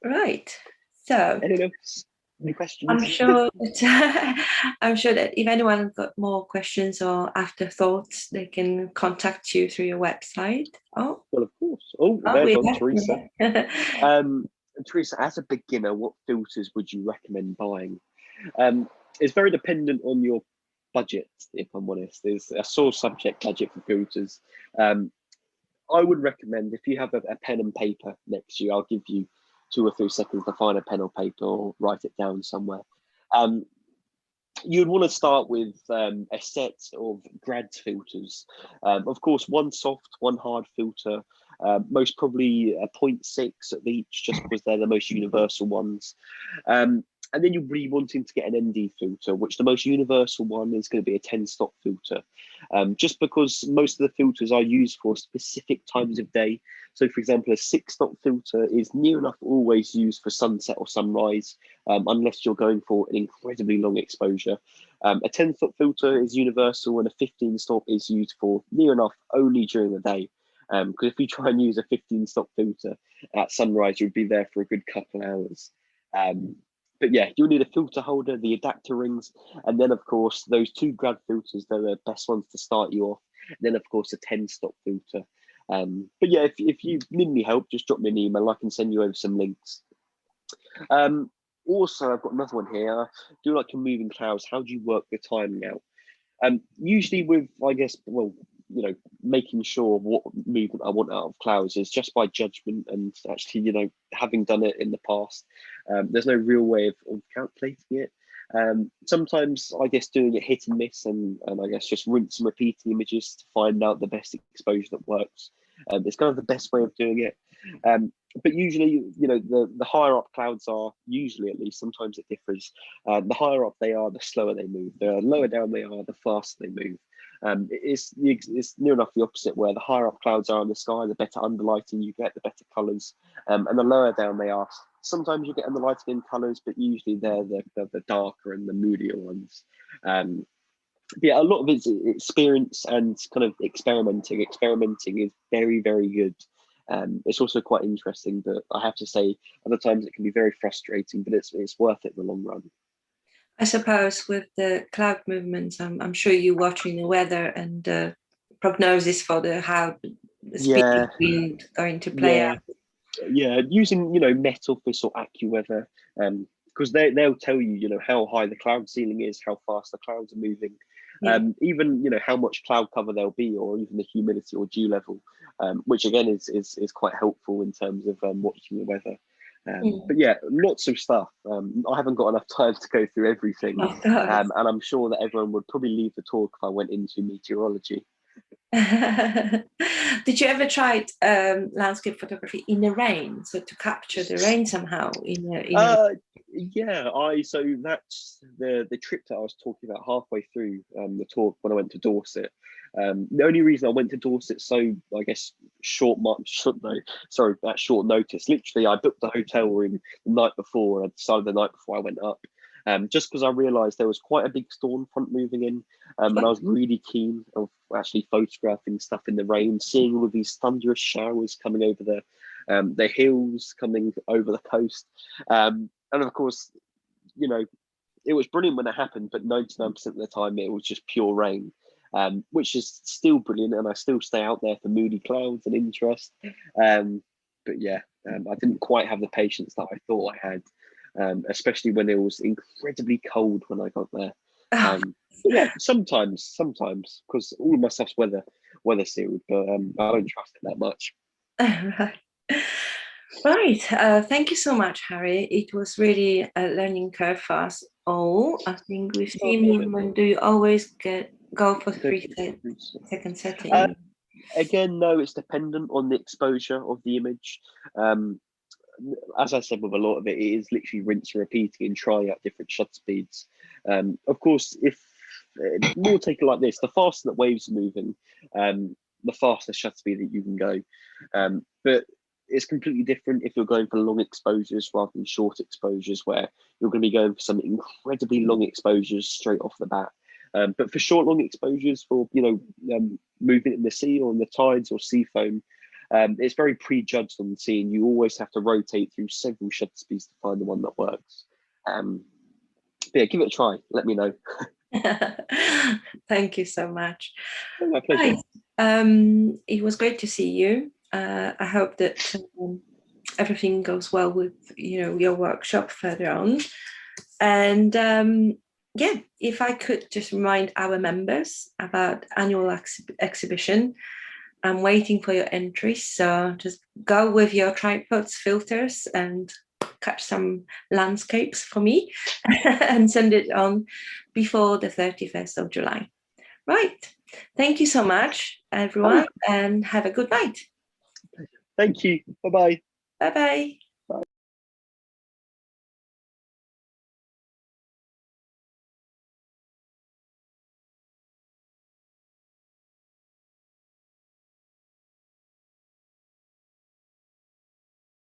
Right. So anyone else? Any questions? I'm sure that if anyone got more questions or afterthoughts, they can contact you through your website. Oh, well, of course. Oh, there's one, Teresa. Yeah. Teresa, as a beginner, what filters would you recommend buying? It's very dependent on your budget, if I'm honest. There's a sore subject budget for filters. I would recommend, if you have a pen and paper next to you, I'll give you 2 or 3 seconds to find a pen or paper or write it down somewhere. You'd want to start with a set of grad filters. Of course, one soft, one hard filter, most probably a 0.6 of each, just because they're the most universal ones. And then you'll be wanting to get an ND filter, which the most universal one is going to be a 10 stop filter, just because most of the filters are used for specific times of day. So for example, a 6 stop filter is near enough always used for sunset or sunrise, unless you're going for an incredibly long exposure. A 10 stop filter is universal, and a 15 stop is used for near enough only during the day. Because if you try and use a 15 stop filter at sunrise, you'd be there for a good couple hours. But yeah, you'll need a filter holder, the adapter rings, and then of course those 2 grad filters, they're the best ones to start you off. And then of course a 10 stop filter. But yeah, if you need any help, just drop me an email. I can send you over some links. Also, I've got another one here. I do like your moving clouds. How do you work the timing out? Usually with, I guess, well, making sure what movement I want out of clouds is just by judgment, and actually, having done it in the past, there's no real way of calculating it. Sometimes I guess doing it hit and miss, and I guess just rinse and repeating images to find out the best exposure that works. It's kind of the best way of doing it. But usually, the higher up clouds are, usually at least, sometimes it differs. The higher up they are, the slower they move. The lower down they are, the faster they move. It's near enough the opposite, where the higher up clouds are in the sky, the better underlighting you get, the better colours. And the lower down they are, sometimes you get underlighting in colours, but usually they're the darker and the moodier ones. Yeah, a lot of it's experience and kind of experimenting. Experimenting is very, very good. It's also quite interesting, but I have to say, other times it can be very frustrating, but it's worth it in the long run. I suppose with the cloud movements, I'm sure you're watching the weather and the prognosis for how the speed of wind going to play out. Yeah, using Met Office or AccuWeather, because they'll tell you how high the cloud ceiling is, how fast the clouds are moving, even how much cloud cover there'll be, or even the humidity or dew level, which again is quite helpful in terms of watching the weather. But yeah, lots of stuff. I haven't got enough time to go through everything, and I'm sure that everyone would probably leave the talk if I went into meteorology. Did you ever try landscape photography in the rain, so to capture the rain somehow Yeah, so that's the trip that I was talking about halfway through the talk when I went to Dorset. The only reason I went to Dorset so I guess at short notice. Literally, I booked the hotel room the night before, and I decided the night before I went up. Just because I realised there was quite a big storm front moving in, and I was really keen of actually photographing stuff in the rain, seeing all of these thunderous showers coming over the hills, coming over the coast. And of course, you know, it was brilliant when it happened, but 99% of the time it was just pure rain, which is still brilliant. And I still stay out there for moody clouds and interest. But yeah, I didn't quite have the patience that I thought I had, especially when it was incredibly cold when I got there. But yeah, sometimes, because all of my stuff's weather sealed, but I don't trust it that much. Right. Thank you so much, Harry. It was really a learning curve for us all. I think with team movement, do you always go for 3-second setting? Again, no, it's dependent on the exposure of the image. As I said, with a lot of it, it is literally rinse and repeating and trying out different shutter speeds. Of course, if we'll take it like this, the faster that waves are moving, the faster shutter speed that you can go. But it's completely different if you're going for long exposures rather than short exposures, where you're going to be going for some incredibly long exposures straight off the bat. But for short, long exposures, for movement in the sea or in the tides or sea foam, it's very prejudged on the sea, and you always have to rotate through several shutter speeds to find the one that works. But yeah, give it a try. Let me know. Thank you so much. My pleasure. Right. It was great to see you. I hope that everything goes well with your workshop further on. And yeah, if I could just remind our members about annual exhibition, I'm waiting for your entries. So just go with your tripods, filters, and catch some landscapes for me and send it on before the 31st of July. Right. Thank you so much, everyone, and have a good night. Thank you. Bye-bye. Bye-bye.